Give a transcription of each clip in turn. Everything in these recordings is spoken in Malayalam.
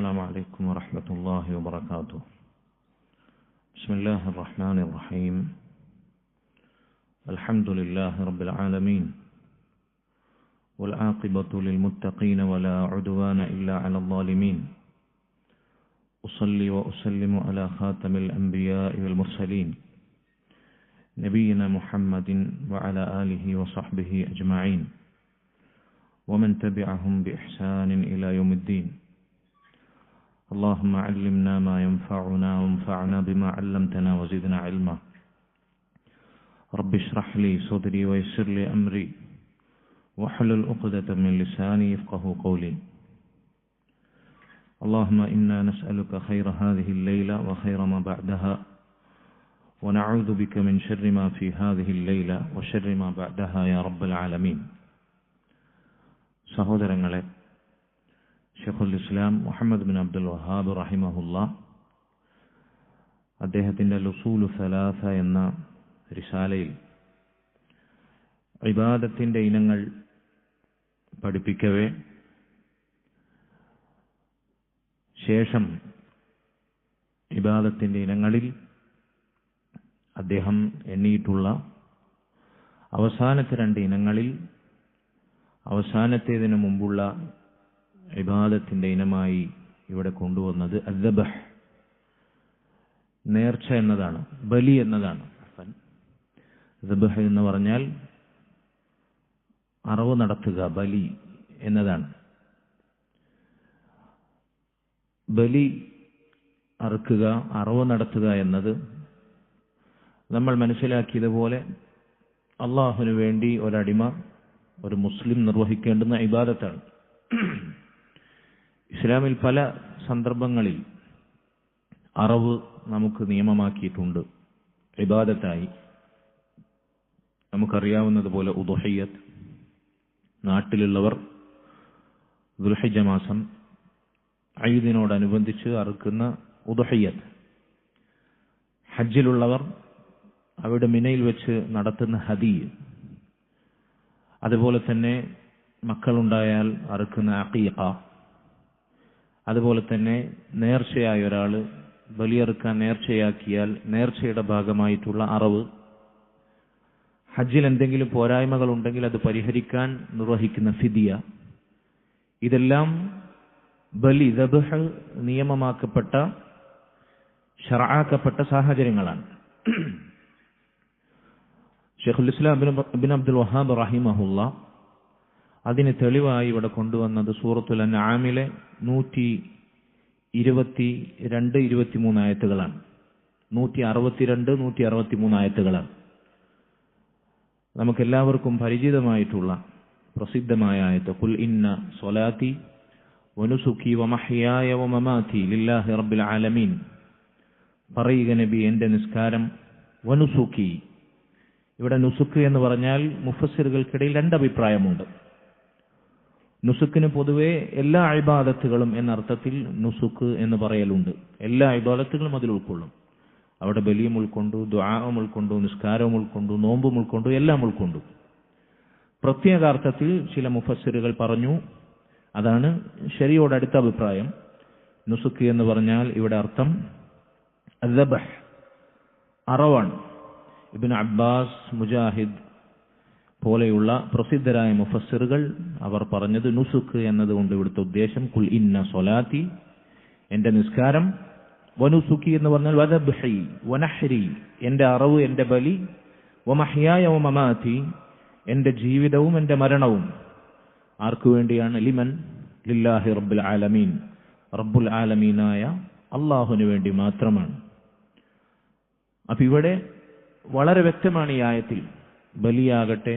السلام عليكم ورحمة الله وبركاته. بسم الله الرحمن الرحيم. الحمد لله رب العالمين والعاقبة للمتقين ولا عدوان إلا على الظالمين. أصلي وأسلم على خاتم الأنبياء والمرسلين نبينا محمد وعلى آله وصحبه أجمعين ومن تبعهم بإحسان إلى يوم الدين. اللهم علمنا ما ينفعنا وانفعنا بما علمتنا وزدنا علما. رب اشرح لي صدري ويسر لي أمري واحلل عقدة من لساني يفقهوا قولي. اللهم إنا نسألك خير هذه الليلة وخير ما بعدها ونعوذ بك من شر ما في هذه الليلة وشر ما بعدها يا رب العالمين. സഹോദരങ്ങളെ, ഷെയ്ഖുൽ ഇസ്ലാം മുഹമ്മദ് ബിൻ അബ്ദുൽ വഹാബ് റഹിമഹുല്ലാ അദ്ദേഹത്തിൻ്റെ ലുസൂലു സലാസ എന്ന റിസാലയിൽ ഇബാദത്തിൻ്റെ ഇനങ്ങൾ പഠിപ്പിക്കവേ ശേഷം ഇബാദത്തിൻ്റെ ഇനങ്ങളിൽ അദ്ദേഹം എണ്ണിയിട്ടുള്ള അവസാനത്തെ രണ്ട് ഇനങ്ങളിൽ അവസാനത്തേതിനു മുമ്പുള്ള ഇബാദത്തിന്റെ ഇനമായി ഇവിടെ കൊണ്ടുവന്നത് അദ്ദബഹ്, നേർച്ച എന്നതാണ്, ബലി എന്നതാണ്. ദബഹ് എന്ന് പറഞ്ഞാൽ അറവ് നടത്തുക, ബലി എന്നതാണ്. ബലി അറുക്കുക, അറവ് നടത്തുക എന്നത് നമ്മൾ മനസ്സിലാക്കിയതുപോലെ അള്ളാഹുവിനു വേണ്ടി ഒരടിമ, ഒരു മുസ്ലിം നിർവഹിക്കേണ്ടുന്ന ഇബാദത്താണ്. ഇസ്ലാമിൽ പല സന്ദർഭങ്ങളിൽ അറവ് നമുക്ക് നിയമമാക്കിയിട്ടുണ്ട് ഇബാദത്തായി. നമുക്കറിയാവുന്നതുപോലെ ഉദ്ഹിയ്യത്ത്, നാട്ടിലുള്ളവർ ദുൽഹിജ്ജ മാസം ഈദിനോടനുബന്ധിച്ച് അറുക്കുന്ന ഉദ്ഹിയ്യത്ത്, ഹജ്ജിലുള്ളവർ അവിടെ മിനയിൽ വെച്ച് നടത്തുന്ന ഹദിയ്, അതുപോലെ തന്നെ മക്കളുണ്ടായാൽ അറുക്കുന്ന അഖീഖ, അതുപോലെ തന്നെ നേർച്ചയായ ഒരാൾ ബലിയറുക്കാൻ നേർച്ചയാക്കിയാൽ നേർച്ചയുടെ ഭാഗമായിട്ടുള്ള അറവ്, ഹജ്ജിൽ എന്തെങ്കിലും പോരായ്മകൾ ഉണ്ടെങ്കിൽ അത് പരിഹരിക്കാൻ നിർവഹിക്കുന്ന ഫിദിയ, ഇതെല്ലാം ബലി ദബ്ഹ് നിയമമാക്കപ്പെട്ട ശർആക്കപ്പെട്ട സാഹചര്യങ്ങളാണ്. ഷെയ്ഖുൽ ഇസ്ലാം ഇബ്നു അബ്ദുൽ വഹാബ് റഹിമഹുല്ലാ അതിന് തെളിവായി ഇവിടെ കൊണ്ടുവന്നത് സൂറത്തുൽ അൻആമിലെ 122-123 ആയത്തുകളാണ്. 162-163 ആയത്തുകളാണ്. നമുക്കെല്ലാവർക്കും പരിചിതമായിട്ടുള്ള പ്രസിദ്ധമായ ആയത്ത്, ഖുൽ ഇന്ന സ്വലാത്തി വനുസുക്കി വമഹ്യായ വമമാതി ലില്ലാഹി റബ്ബിൽ ആലമീൻ. പറയുക നബി, എൻ്റെ നിസ്കാരം, വനുസുക്കി. ഇവിടെ നുസുക്ക് എന്ന് പറഞ്ഞാൽ മുഫസ്സിറുകൾക്കിടയിൽ രണ്ട് അഭിപ്രായമുണ്ട്. നുസുക്കിന് പൊതുവെ എല്ലാ ഇബാദത്തുകളും എന്നർത്ഥത്തിൽ നുസുക്ക് എന്ന് പറയലുണ്ട്. എല്ലാ ഇബാദത്തുകളും അതിൽ ഉൾക്കൊള്ളും. അവിടെ ബലിയും ഉൾക്കൊണ്ടു, ദുആവും ഉൾക്കൊണ്ടു, നിസ്കാരവും ഉൾക്കൊണ്ടു, നോമ്പും ഉൾക്കൊണ്ടു, എല്ലാം ഉൾക്കൊണ്ടു. പ്രത്യേക അർത്ഥത്തിൽ ചില മുഫസ്സിറുകൾ പറഞ്ഞു, അതാണ് ശരിയോടടുത്ത അഭിപ്രായം. നുസുക്ക് എന്ന് പറഞ്ഞാൽ ഇവിടെ അർത്ഥം അദ്ദബഹ്, അറവാണ്. ഇബ്നു അബ്ബാസ്, മുജാഹിദ് പോലെയുള്ള പ്രസിദ്ധരായ മുഫസ്സിറുകൾ അവർ പറഞ്ഞത് നുസുക്ക് എന്നതുകൊണ്ട് ഇവിടുത്തെ ഉദ്ദേശം ഖുൽ ഇന്ന സ്വലാത്തി, എൻ്റെ നിസ്കാരം, വനുസുക്കി എന്ന് പറഞ്ഞാൽ വദബ്ഹി വനഹ്രി, എൻ്റെ അറവ്, എൻ്റെ ബലി, വമഹ്യായ വമമാതി, എൻ്റെ ജീവിതവും എൻ്റെ മരണവും. ആർക്കു വേണ്ടിയാണ്? ലിമൻ, ലില്ലാഹി റബ്ബിൽ ആലമീൻ, റബ്ബുൽ ആലമീനായ അള്ളാഹുവിന് വേണ്ടി മാത്രമാണ്. അപ്പൊ ഇവിടെ വളരെ വ്യക്തമാണ് ഈ ആയത്തിൽ, ബലിയാകട്ടെ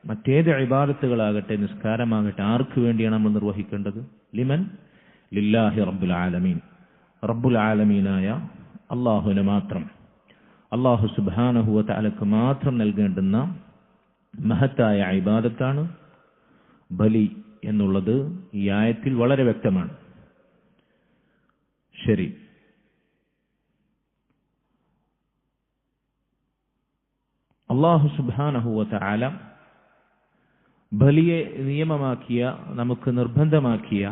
മറ്റേത് ഇബാദത്തുകളാകട്ടെ നിസ്കാരമാകട്ടെ ആർക്ക് വേണ്ടിയാണ് നമ്മൾ നിർവഹിക്കേണ്ടത്? ലിമൻ, ലില്ലാഹി റബ്ബുൽ ആലമീൻ, റബ്ബുൽ ആലമീനായ അള്ളാഹുവിന് മാത്രം, അള്ളാഹു സുബ്ഹാനഹു വ തആലക്ക് മാത്രം നൽകേണ്ടുന്ന മഹത്തായ ഇബാദത്താണ് ബലി എന്നുള്ളത് ഈ ആയത്തിൽ വളരെ വ്യക്തമാണ്. ശരി, അള്ളാഹു സുബ്ഹാനഹു വ തആല ബലിയെ നിയമമാക്കിയ, നമുക്ക് നിർബന്ധമാക്കിയ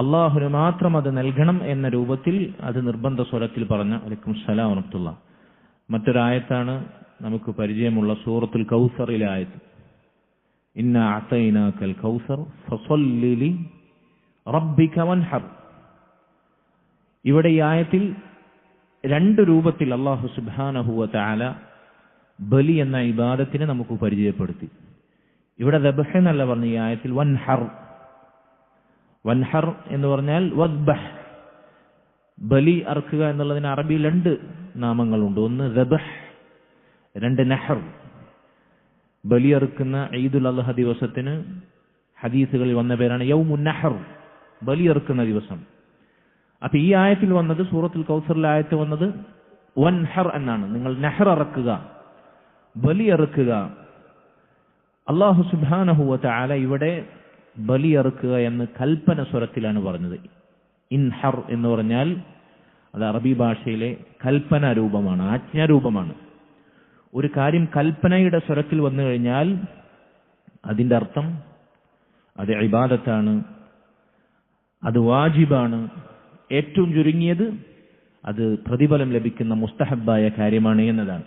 അള്ളാഹുവിന് മാത്രം അത് നൽകണം എന്ന രൂപത്തിൽ അത് നിർബന്ധ സ്വരത്തിൽ പറഞ്ഞ അലൈക്കും സലാം വറഹ്മത്തുള്ളാഹ്. മറ്റൊരായത്താണ് നമുക്ക് പരിചയമുള്ള സൂറത്തുൽ കൗസറിലെ ആയത്ത്, ഇന്നാ അഅതൈനാകൽ കൗസർ ഫസല്ലി ലി റബ്ബിക വൻഹർ. ഇവിടെ ഈ ആയത്തിൽ രണ്ട് രൂപത്തിൽ അല്ലാഹു സുബ്ഹാനഹു വ തആല ബലി എന്ന ഇബാദത്തിനെ നമുക്ക് പരിചയപ്പെടുത്തി. ഇവിടെ ദബ്ഹ് എന്നല്ല പറഞ്ഞ ഈ ആയത്തിൽ വൻഹർ. വൻഹർ എന്ന് പറഞ്ഞാൽ വദ്ബഹ്, ബലി അറുക്കുക എന്നുള്ളതിന് അറബിയിൽ രണ്ട് നാമങ്ങളുണ്ട്. ഒന്ന് ദബ്ഹ്, രണ്ട് നഹർ. ബലി അറുക്കുന്ന ഈദുൽ അദ്ഹ ദിവസത്തിന് ഹദീസുകളിൽ വന്ന പേരാണ് യൗമുൻ നഹർ, ബലി അറുക്കുന്ന ദിവസം. അപ്പൊ ഈ ആയത്തിൽ വന്നത്, സൂറത്തുൽ കൗസറിലെ ആയത്ത് വന്നത് വൻഹർ എന്നാണ്. നിങ്ങൾ നഹർ അറക്കുക, ബലി അറുക്കുക. അല്ലാഹു സുബ്ഹാനഹു വ തആല ഇവിടെ ബലി അറുക്കുക എന്ന് കൽപ്പന സ്വരത്തിലാണ് പറഞ്ഞത്. ഇൻഹർ എന്ന് പറഞ്ഞാൽ അത് അറബി ഭാഷയിലെ കൽപ്പന രൂപമാണ്, ആജ്ഞാരൂപമാണ്. ഒരു കാര്യം കൽപ്പനയുടെ സ്വരത്തിൽ വന്നു കഴിഞ്ഞാൽ അതിന്റെ അർത്ഥം അത് ഇബാദത്താണ്, അത് വാജിബാണ്, ഏറ്റവും ചുരുങ്ങിയത് അത് പ്രതിഫലം ലഭിക്കുന്ന മുസ്തഹബായ കാര്യമാണ് എന്നതാണ്.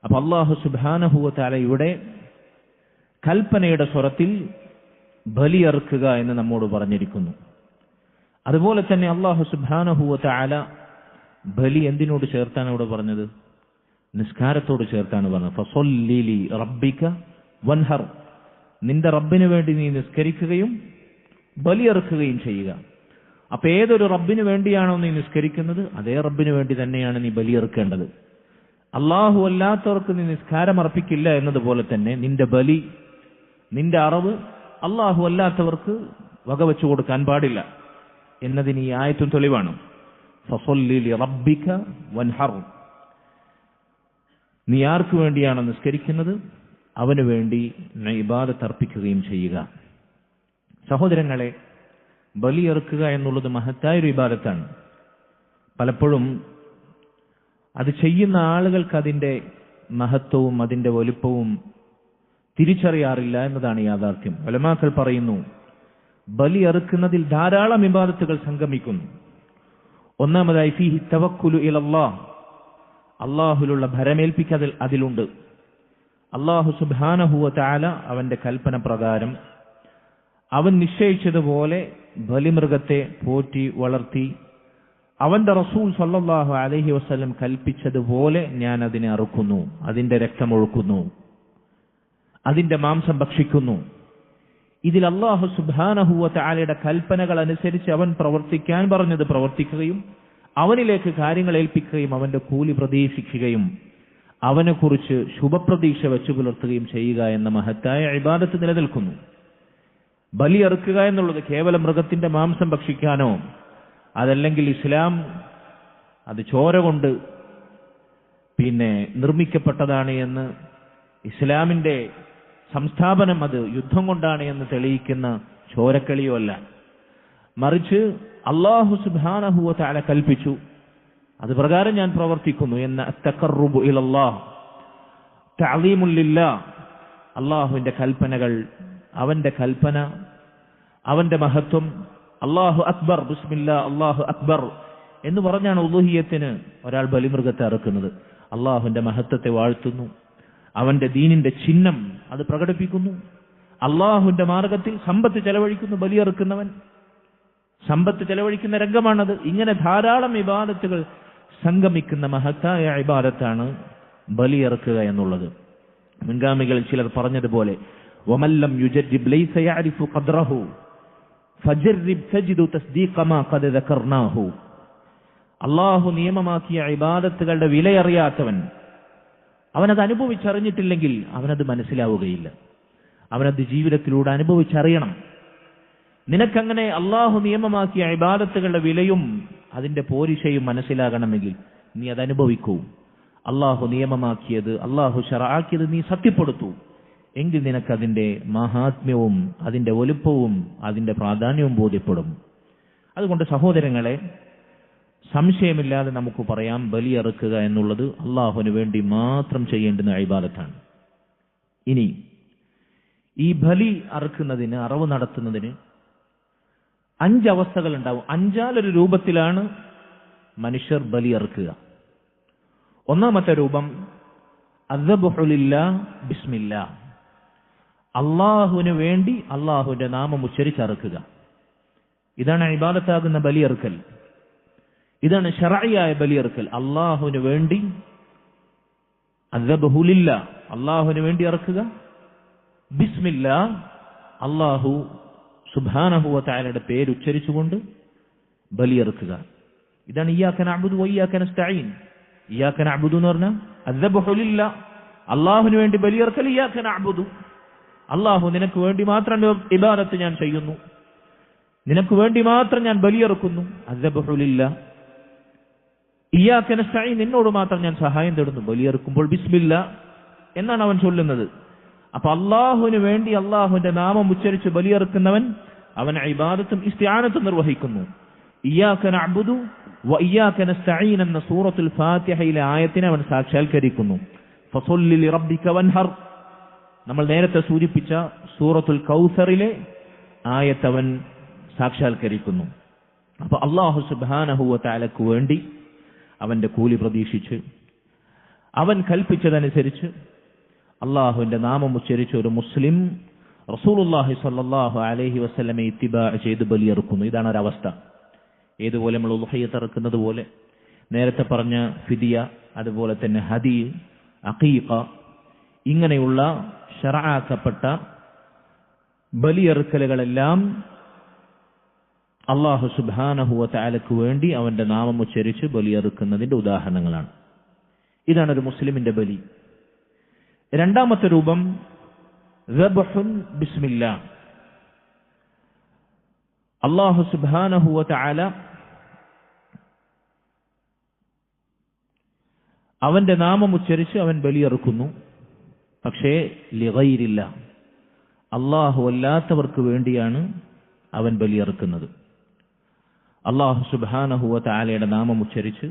അപ്പൊ അല്ലാഹു സുബ്ഹാനഹു വ തആല ഇവിടെ കൽപ്പനയുടെ സ്വരത്തിൽ ബലിയറുക്കുക എന്ന് നമ്മോട് പറഞ്ഞിരിക്കുന്നു. അതുപോലെ തന്നെ അല്ലാഹു സുബ്ഹാനഹു വ തആല ബലി എന്തിനോട് ചേർത്താണ് ഇവിടെ പറഞ്ഞത്? നിസ്കാരത്തോട് ചേർത്താണ് പറഞ്ഞത്. ഫസല്ലി ലി റബ്ബിക വൻഹർ, നിന്റെ റബ്ബിന് വേണ്ടി നീ നിസ്കരിക്കുകയും ബലിയറുക്കുകയും ചെയ്യുക. അപ്പൊ ഏതൊരു റബ്ബിന് വേണ്ടിയാണോ നീ നിസ്കരിക്കുന്നത്, അതേ റബ്ബിന് വേണ്ടി തന്നെയാണ് നീ ബലിയറുക്കേണ്ടത്. അല്ലാഹു അല്ലാത്തവർക്ക് നീ നിസ്കാരം അർപ്പിക്കില്ല എന്നതുപോലെ തന്നെ നിന്റെ ബലി, നിന്റെ അറവ് അല്ലാഹു അല്ലാത്തവർക്ക് വകവെച്ചു കൊടുക്കാൻ പാടില്ല എന്നതിന് ഈ ആയത്തും തെളിവാണ്. ഫസല്ലി ലി റബ്ബിക വൻഹർ, നീ ആർക്ക് വേണ്ടിയാണ് നിസ്കരിക്കുന്നത് അവന് വേണ്ടി ഇബാദത്ത് അർപ്പിക്കുകയും ചെയ്യുക. സഹോദരങ്ങളെ, ബലിയെറുക്കുക എന്നുള്ളത് മഹത്തായൊരു ഇബാദത്താണ്. പലപ്പോഴും അത് ചെയ്യുന്ന ആളുകൾക്ക് അതിന്റെ മഹത്വവും അതിന്റെ വലുപ്പവും തിരിച്ചറിയാറില്ല എന്നതാണ് യാഥാർത്ഥ്യം. ഉലമാക്കൾ പറയുന്നു, ബലി അറുക്കുന്നതിൽ ധാരാളം ഇബാദത്തുകൾ സംഗമിക്കുന്നു. ഒന്നാമതായി ഫീഹി തവക്കുലു ഇലല്ലാഹ്, അള്ളാഹുലുള്ള ഭരമേൽപ്പിക്കൽ അതിലുണ്ട്. അല്ലാഹു സുബ്ഹാനഹു വ തആല അവന്റെ കൽപ്പന പ്രകാരം അവൻ നിശ്ചയിച്ചതുപോലെ ബലിമൃഗത്തെ പോറ്റി വളർത്തി അവന്റെ റസൂൽ സല്ലല്ലാഹു അലൈഹി വസല്ലം കൽപ്പിച്ചതുപോലെ ഞാൻ അതിനെ അറുക്കുന്നു, അതിന്റെ രക്തമൊഴുക്കുന്നു, അതിന്റെ മാംസം ഭക്ഷിക്കുന്നു. ഇതിൽ അല്ലാഹു സുബ്ഹാനഹു വ തആലയുടെ കൽപ്പനകൾ അനുസരിച്ച് അവൻ പ്രവർത്തിക്കാൻ പറഞ്ഞത് പ്രവർത്തിക്കുകയും അവനിലേക്ക് കാര്യങ്ങൾ ഏൽപ്പിക്കുകയും അവന്റെ കൂലി പ്രതീക്ഷിക്കുകയും അവനെക്കുറിച്ച് ശുഭപ്രതീക്ഷ വെച്ചു പുലർത്തുകയും ചെയ്യുക എന്ന മഹത്തായ ഇബാദത്ത് നിലനിൽക്കുന്നു. ബലി അറുക്കുക എന്നുള്ളത് കേവലം മൃഗത്തിന്റെ മാംസം ഭക്ഷിക്കാനോ അതല്ലെങ്കിൽ ഇസ്ലാം അത് ചോര കൊണ്ട് നിർമ്മിക്കപ്പെട്ടതാണ് എന്ന്, ഇസ്ലാമിന്റെ സംസ്ഥാപനം അത് യുദ്ധം കൊണ്ടാണ് എന്ന് തെളിയിക്കുന്ന ചോരക്കളിയോ അല്ല. മറിച്ച് അല്ലാഹു സുബ്ഹാനഹു വ തആല കൽപ്പിച്ചു, അത് പ്രകാരം ഞാൻ പ്രവർത്തിക്കുന്നു എന്ന തഖർറുബു ഇലല്ലാഹ് തഅലീമുൻ ലില്ലാഹ്, അല്ലാഹുവിന്റെ കൽപ്പനകൾ, അവന്റെ കൽപ്പന, അവന്റെ മഹത്വം, അല്ലാഹു അക്ബർ, ബിസ്മില്ലാ അല്ലാഹു അക്ബർ എന്ന് പറഞ്ഞാണ് ഉളുഹിയ്യത്തിന് ഒരാൾ ബലിമൃഗത്തെ അറുക്കുന്നത്. അല്ലാഹുവിന്റെ മഹത്വത്തെ വാഴ്ത്തുന്നു, അവന്റെ ദീനിന്റെ ചിഹ്നം അത് പ്രകടിപ്പിക്കുന്നു. അല്ലാഹുവിന്റെ മാർഗത്തിൽ സമ്പത്ത് ചെലവഴിക്കുന്നു ബലിയറുക്കുന്നവൻ, സമ്പത്ത് ചെലവഴിക്കുന്ന രംഗമാണത്. ഇങ്ങനെ ധാരാളം ഇബാദത്തുകൾ സംഗമിക്കുന്ന മഹത്തായ ഇബാദത്താണ് ബലിയറുക്കുക എന്നുള്ളത്. മുൻഗാമികളിൽ ചിലർ പറഞ്ഞതുപോലെ, വമല്ലം യുജദ്ദിബ് ലൈസ യഅരിഫു ഖദ്റഹു ഫജർരിബ് തജിദു തസ്ദീഖ മാ ഖദ് ദകർനാഹു. അല്ലാഹു നിയമമാക്കിയ ഇബാദത്തുകളുടെ വിലയറിയാത്തവൻ, അവനത് അനുഭവിച്ചറിഞ്ഞിട്ടില്ലെങ്കിൽ അവനത് മനസ്സിലാവുകയില്ല. അവനത് ജീവിതത്തിലൂടെ അനുഭവിച്ചറിയണം. നിനക്കങ്ങനെ അല്ലാഹു നിയമമാക്കിയ ഇബാദത്തുകളുടെ വിലയും അതിന്റെ പോരിശയും മനസ്സിലാകണമെങ്കിൽ നീ അത് അനുഭവിക്കൂ. അല്ലാഹു നിയമമാക്കിയത്, അല്ലാഹു ശറഅാക്കിയത് നീ സത്യപ്പെടുത്തൂ. എങ്കിൽ നിനക്കതിന്റെ മഹാത്മ്യവും അതിന്റെ വലുപ്പവും അതിന്റെ പ്രാധാന്യവും ബോധ്യപ്പെടും. അതുകൊണ്ട് സഹോദരങ്ങളെ, സംശയമില്ലാതെ നമുക്ക് പറയാം, ബലിയറുക്കുക എന്നുള്ളത് അല്ലാഹുവിന് വേണ്ടി മാത്രം ചെയ്യേണ്ടുന്ന ഇബാദത്താണ്. ഇനി ഈ ബലി അറുക്കുന്നതിന്, അറവ് നടത്തുന്നതിന് 5 അവസ്ഥകൾ ഉണ്ടാവും. 5 രൂപത്തിലാണ് മനുഷ്യർ ബലിയറുക്കുക. ഒന്നാമത്തെ രൂപം അദ്ദബ്ഹു ലില്ലാഹ് ബിസ്മില്ലാഹ്, അള്ളാഹുവിന് വേണ്ടി അള്ളാഹുവിന്റെ നാമം ഉച്ചരിച്ചറുക്കുക. ഇതാണ് ഇബാദത്താകുന്ന ബലിയറുക്കൽ. ഇതാണ് ശർഈയായ ബലിയറുക്കൽ. അള്ളാഹുവിന് വേണ്ടി അദ്ദബ്ഹു ലില്ലാഹ്, അള്ളാഹുവിന് വേണ്ടി അറുക്കുക. ബിസ്മില്ലാഹ്, അള്ളാഹു സുബ്ഹാനഹു വ തആലയുടെ പേര് ഉച്ചരിച്ചുകൊണ്ട് ബലിയറുക്കുക. ഇതാണ് ഇയ്യാക നഅ്ബുദു വ ഇയ്യാക നസ്തഈൻ. ഇയ്യാക നഅ്ബുദു എന്ന് പറഞ്ഞാൽ അദ്ദബ്ഹു ലില്ലാഹ്, അള്ളാഹുവിന് വേണ്ടി ബലിയറുക്കൽ. ഇയ്യാക നഅ്ബുദു, അള്ളാഹു നിനക്ക് വേണ്ടി മാത്രം ഇബാദത്ത് ഞാൻ ചെയ്യുന്നു, നിനക്ക് വേണ്ടി മാത്രം ഞാൻ ബലിയറുക്കുന്നു. അദ്ദബ്ഹു ലില്ലാഹ്. ഇയ്യാക നസ്തഈൻ, നിന്നോട് മാത്രം ഞാൻ സഹായം തേടുന്നു. ബലിയറുക്കുമ്പോൾ ബിസ്മില്ലാഹ് എന്നാണ് അവൻ ചൊല്ലുന്നത്. അപ്പൊ അള്ളാഹുവിന് വേണ്ടി അള്ളാഹുവിന്റെ നാമം ഉച്ചരിച്ച് ബലിയറുക്കുന്നവൻ അവൻ ഇബാദത്തും ഇസ്തിആനത്തും നിർവഹിക്കുന്നു. ഇയ്യാക നഅ്ബുദു വ ഇയ്യാക നസ്തഈൻ എന്ന സൂറത്തുൽ ഫാത്തിഹയിലെ ആയത്തിനെ അവൻ സാക്ഷാത്കരിക്കുന്നു. ഫസല്ലി ലിറബ്ബിക വൻഹർ, നമ്മൾ നേരത്തെ സൂചിപ്പിച്ച സൂറത്തുൽ കൗസറിലെ ആയത്ത് അവൻ സാക്ഷാത്കരിക്കുന്നു. അപ്പൊ അല്ലാഹു സുബ്ഹാനഹു വ തആലക്ക് വേണ്ടി അവന്റെ കൂലി പ്രതീക്ഷിച്ച് അവൻ കൽപ്പിച്ചതനുസരിച്ച് അള്ളാഹുവിന്റെ നാമം ഉച്ചരിച്ച് ഒരു മുസ്ലിം റസൂലുള്ളാഹി സ്വല്ലല്ലാഹു അലൈഹി വസല്ലമയെ ഇത്തിബാ ചെയ്ത് ബലിയറുക്കുന്നു. ഇതാണ് ഒരവസ്ഥ. ഏതുപോലെ നമ്മൾ ഉളുഹിയ്യത്ത് അറുക്കുന്നത് പോലെ, നേരത്തെ പറഞ്ഞ ഫിദിയ, അതുപോലെ തന്നെ ഹദി, അഖീഖ, ഇങ്ങനെയുള്ള ശർആക്കപ്പെട്ട ബലിയറുക്കലുകളെല്ലാം അള്ളാഹു സുബ്ഹാനഹു വ തആലക്ക് വേണ്ടി അവന്റെ നാമം ഉച്ചരിച്ച് ബലിയറുക്കുന്നതിന്റെ ഉദാഹരണങ്ങളാണ്. ഇതാണ് ഒരു മുസ്ലിമിന്റെ ബലി. രണ്ടാമത്തെ രൂപം ദബ്ഹുൻ ബിസ്മില്ലാഹ്, അല്ലാഹു സുബ്ഹാനഹു വ തആല അവന്റെ നാമം ഉച്ചരിച്ച് അവൻ ബലിയറുക്കുന്നു. പക്ഷേ ലിഗൈരില്ലാഹ്, അല്ലാഹു അല്ലാത്തവർക്ക് വേണ്ടിയാണ് അവൻ ബലിയറുക്കുന്നത്. അല്ലാഹു സുബ്ഹാനഹു വ തആലയുടെ നാമം ഉച്ചരിച്ച്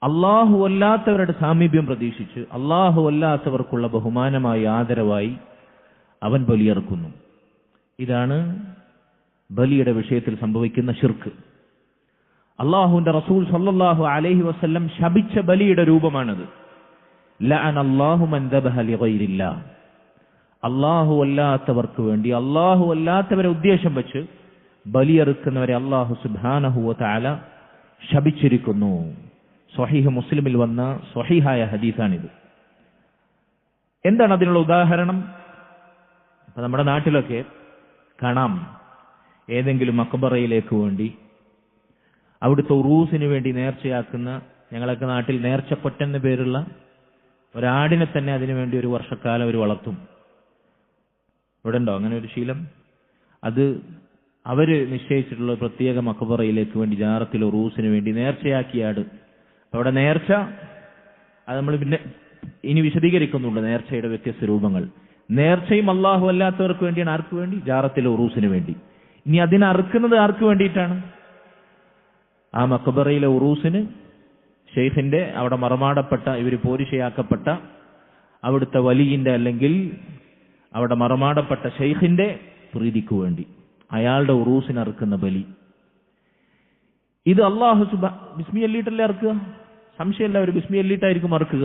അല്ലാഹു അല്ലാത്തവരുടെ സാമീപ്യം പ്രതീക്ഷിച്ച് അല്ലാഹു അല്ലാത്തവർക്കുള്ള ബഹുമാനമായി ആദരവായി അവൻ ബലിയറുക്കുന്നു. ഇതാണ് ബലിയുടെ വിഷയത്തിൽ സംഭവിക്കുന്ന ശിർക്ക്. അല്ലാഹുവിന്റെ റസൂൽ സല്ലല്ലാഹു അലൈഹി വസല്ലം ശപിച്ച ബലിയുടെ രൂപമാണത്. ലഅനല്ലാഹു മൻ ദബഹ ലിഗൈരില്ലാഹ്, അല്ലാഹു അല്ലാത്തവർക്ക് വേണ്ടി അല്ലാഹു അല്ലാത്തവരെ ഉദ്ദേശം വെച്ച് ബലിയറുക്കുന്നവരെ അല്ലാഹു സുബ്ഹാനഹു വ തആല ശപിച്ചിരിക്കുന്നു. സ്വഹീഹ് മുസ്ലിമിൽ വന്ന സ്വഹീഹായ ഹദീസാണിത്. എന്താണ് അതിനുള്ള ഉദാഹരണം? അപ്പൊ നമ്മുടെ നാട്ടിലൊക്കെ കാണാം, ഏതെങ്കിലും മക്ബറയിലേക്ക് വേണ്ടി അവിടുത്തെ ഉറൂസിന് വേണ്ടി നേർച്ചയാക്കുന്ന, ഞങ്ങളൊക്കെ നാട്ടിൽ നേർച്ചക്കൊറ്റെന്ന് പേരുള്ള ഒരാടിനെ തന്നെ അതിനു വേണ്ടി ഒരു വർഷക്കാലം അവർ വളർത്തും. ഇവിടെ ഉണ്ടോ അങ്ങനെ ഒരു ശീലം? അത് അവര് നിശ്ചയിച്ചിട്ടുള്ള പ്രത്യേക മക്ബറയിലേക്ക് വേണ്ടി ജാറത്തിൽ ഉറൂസിന് വേണ്ടി നേർച്ചയാക്കിയ ആട്. അവിടെ നേർച്ച അത് നമ്മൾ പിന്നെ ഇനി വിശദീകരിക്കുന്നുണ്ട്, നേർച്ചയുടെ വ്യത്യസ്ത രൂപങ്ങൾ. നേർച്ചയും അല്ലാഹു അല്ലാത്തവർക്ക് വേണ്ടിയാണ്. ആർക്ക് വേണ്ടി? ജാറത്തിലെ ഉറൂസിന് വേണ്ടി. ഇനി അതിനെ അറുക്കുന്നത് ആർക്ക് വേണ്ടിയിട്ടാണ്? ആ മക്ബറയിലെ ഉറൂസിന് ഷെയ്ഖിന്റെ അവിടെ മറമാടപ്പെട്ട, ഇവർ പോരിശയാക്കപ്പെട്ട അവിടുത്തെ വലിയിന്റെ അല്ലെങ്കിൽ അവിടെ മറമാടപ്പെട്ട ഷെയ്ഖിന്റെ പ്രീതിക്ക് വേണ്ടി അയാളുടെ ഉറൂസിന് അറുക്കുന്ന ബലി. ഇത് അല്ലാഹു ബിസ്മി അല്ലിട്ടല്ലേ അറുക്കുക? സംശയമല്ല, അവർ ബിസ്മി അല്ലിട്ടായിരിക്കും അറുക്കുക.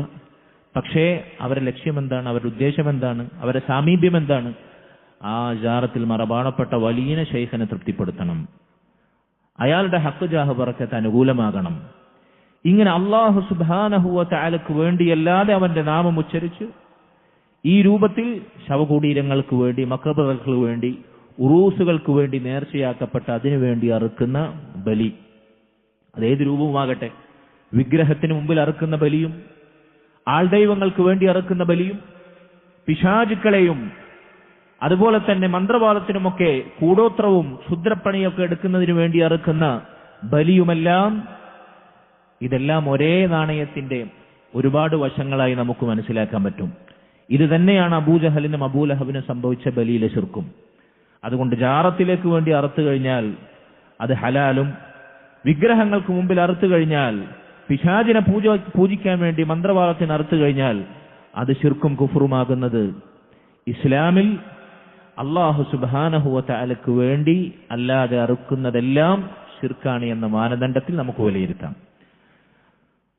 പക്ഷേ അവരുടെ ലക്ഷ്യം എന്താണ്? അവരുടെ ഉദ്ദേശം എന്താണ്? അവരുടെ സാമീപ്യം എന്താണ്? ആ ജാറത്തിൽ മറമാടപ്പെട്ട വലിയനെ ഷെയ്ഖിനെ തൃപ്തിപ്പെടുത്തണം, അയാളുടെ ഹക്ക് ജാഹ് ബറക്കത്ത് അനുകൂലമാകണം. ഇങ്ങനെ അല്ലാഹു സുബ്ഹാനഹു വ തആലക്ക് വേണ്ടിയല്ലാതെ അവന്റെ നാമം ഉച്ചരിച്ച് ഈ രൂപത്തിൽ ശവകുടീരങ്ങൾക്ക് വേണ്ടി, മക്ബറകൾക്ക് വേണ്ടി, ഉറൂസുകൾക്ക് വേണ്ടി നേർച്ചയാക്കപ്പെട്ട അതിനു വേണ്ടി അറുക്കുന്ന ബലി, അതേത് രൂപവുമാകട്ടെ, വിഗ്രഹത്തിന് മുമ്പിൽ അറുക്കുന്ന ബലിയും ആൾദൈവങ്ങൾക്ക് വേണ്ടി അറുക്കുന്ന ബലിയും പിശാചുക്കളെയും അതുപോലെ തന്നെ മന്ത്രവാദത്തിനുമൊക്കെ കൂടോത്രവും ക്ഷുദ്രപ്പണിയൊക്കെ എടുക്കുന്നതിന് വേണ്ടി അറുക്കുന്ന ബലിയുമെല്ലാം, ഇതെല്ലാം ഒരേ നാണയത്തിന്റെ ഒരുപാട് വശങ്ങളായി നമുക്ക് മനസ്സിലാക്കാൻ പറ്റും. ഇത് തന്നെയാണ് അബൂജഹലിനും അബൂലഹബിനും സംഭവിച്ച ബലിയിലെ ശിർക്കും. അതുകൊണ്ട് ജാറത്തിലേക്ക് വേണ്ടി അറുത്തു കഴിഞ്ഞാൽ അത് ഹലാലും, വിഗ്രഹങ്ങൾക്ക് മുമ്പിൽ അറുത്തു കഴിഞ്ഞാൽ, പിശാചിനെ പൂജിക്കാൻ വേണ്ടി മന്ത്രവാദത്തിന് അറുത്തു കഴിഞ്ഞാൽ അത് ശിർക്കും കുഫറുമാകുന്നത് ഇസ്ലാമിൽ അല്ലാഹു സുബ്ഹാനഹു വ തആലക്ക് വേണ്ടി അല്ലാതെ അറുക്കുന്നതെല്ലാം ശിർക്കാണ് എന്ന മാനദണ്ഡത്തിൽ നമുക്ക് വിലയിരുത്താം.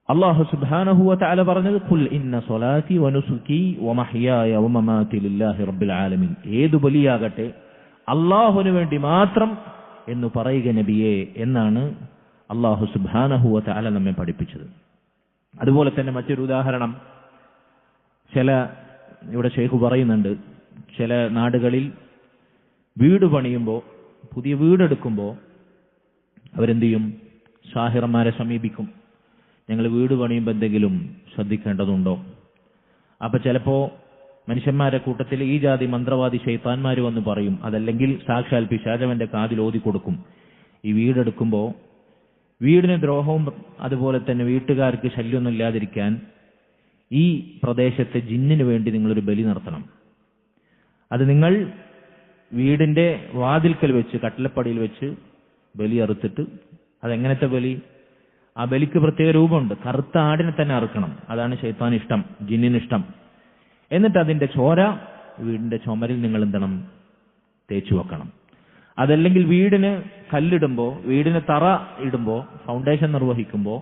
അല്ലാഹു സുബ്ഹാനഹു വ തആല പറഞ്ഞത് ഖുൽ ഇന്ന സ്വലാത്തി വ നുസുകി വ മഹ്യായ വ മമാതി ലില്ലാഹി റബ്ബിൽ ആലമീൻ. ഏതു ബലിയാകട്ടെ അല്ലാഹുവിന് വേണ്ടി മാത്രം എന്ന് പറയുക നബിയെ എന്നാണ് അല്ലാഹു സുബ്ഹാനഹു വ തആല നമ്മെ പഠിപ്പിച്ചത്. അതുപോലെ തന്നെ മറ്റൊരു ഉദാഹരണം, ഇവിടെ ശൈഖ് പറയുന്നുണ്ട്, ചില നാടുകളിൽ വീട് പണിയുമ്പോൾ, പുതിയ വീടെടുക്കുമ്പോൾ അവരെന്ത് ചെയ്യും? സാഹിറന്മാരെ സമീപിക്കും. ഞങ്ങൾ വീട് പണിയുമ്പോൾ എന്തെങ്കിലും ശ്രദ്ധിക്കേണ്ടതുണ്ടോ? അപ്പൊ ചിലപ്പോ മനുഷ്യന്മാരുടെ കൂട്ടത്തിൽ ഈ ജാതി മന്ത്രവാദി ശൈത്താന്മാർ വന്ന് പറയും, അതല്ലെങ്കിൽ സാക്ഷാൽ പിശാചവന്റെ കാതിൽ ഓതി കൊടുക്കും, ഈ വീടെടുക്കുമ്പോൾ വീടിന് ദ്രോഹവും അതുപോലെ തന്നെ വീട്ടുകാർക്ക് ശല്യമൊന്നും ഇല്ലാതിരിക്കാൻ ഈ പ്രദേശത്തെ ജിന്നിന് വേണ്ടി നിങ്ങളൊരു ബലി നടത്തണം. അത് നിങ്ങൾ വീടിന്റെ വാതിൽക്കൽ വെച്ച്, കട്ടിലപ്പടിയിൽ വെച്ച് ബലി അറുത്തിട്ട്, അതെങ്ങനത്തെ ബലി? ആ ബലിക്ക് പ്രത്യേക രൂപമുണ്ട്. കറുത്ത ആടിനെ തന്നെ അറുക്കണം. അതാണ് ശൈത്താൻ ഇഷ്ടം, ജിന്നിനിഷ്ടം. എന്നിട്ട് അതിന്റെ ചോര വീടിന്റെ ചുമരിൽ നിങ്ങൾ എന്താണ് തേച്ചു വെക്കണം. അതല്ലെങ്കിൽ വീടിന് കല്ലിടുമ്പോൾ, വീടിന് തറ ഇടുമ്പോൾ, ഫൗണ്ടേഷൻ നിർവഹിക്കുമ്പോൾ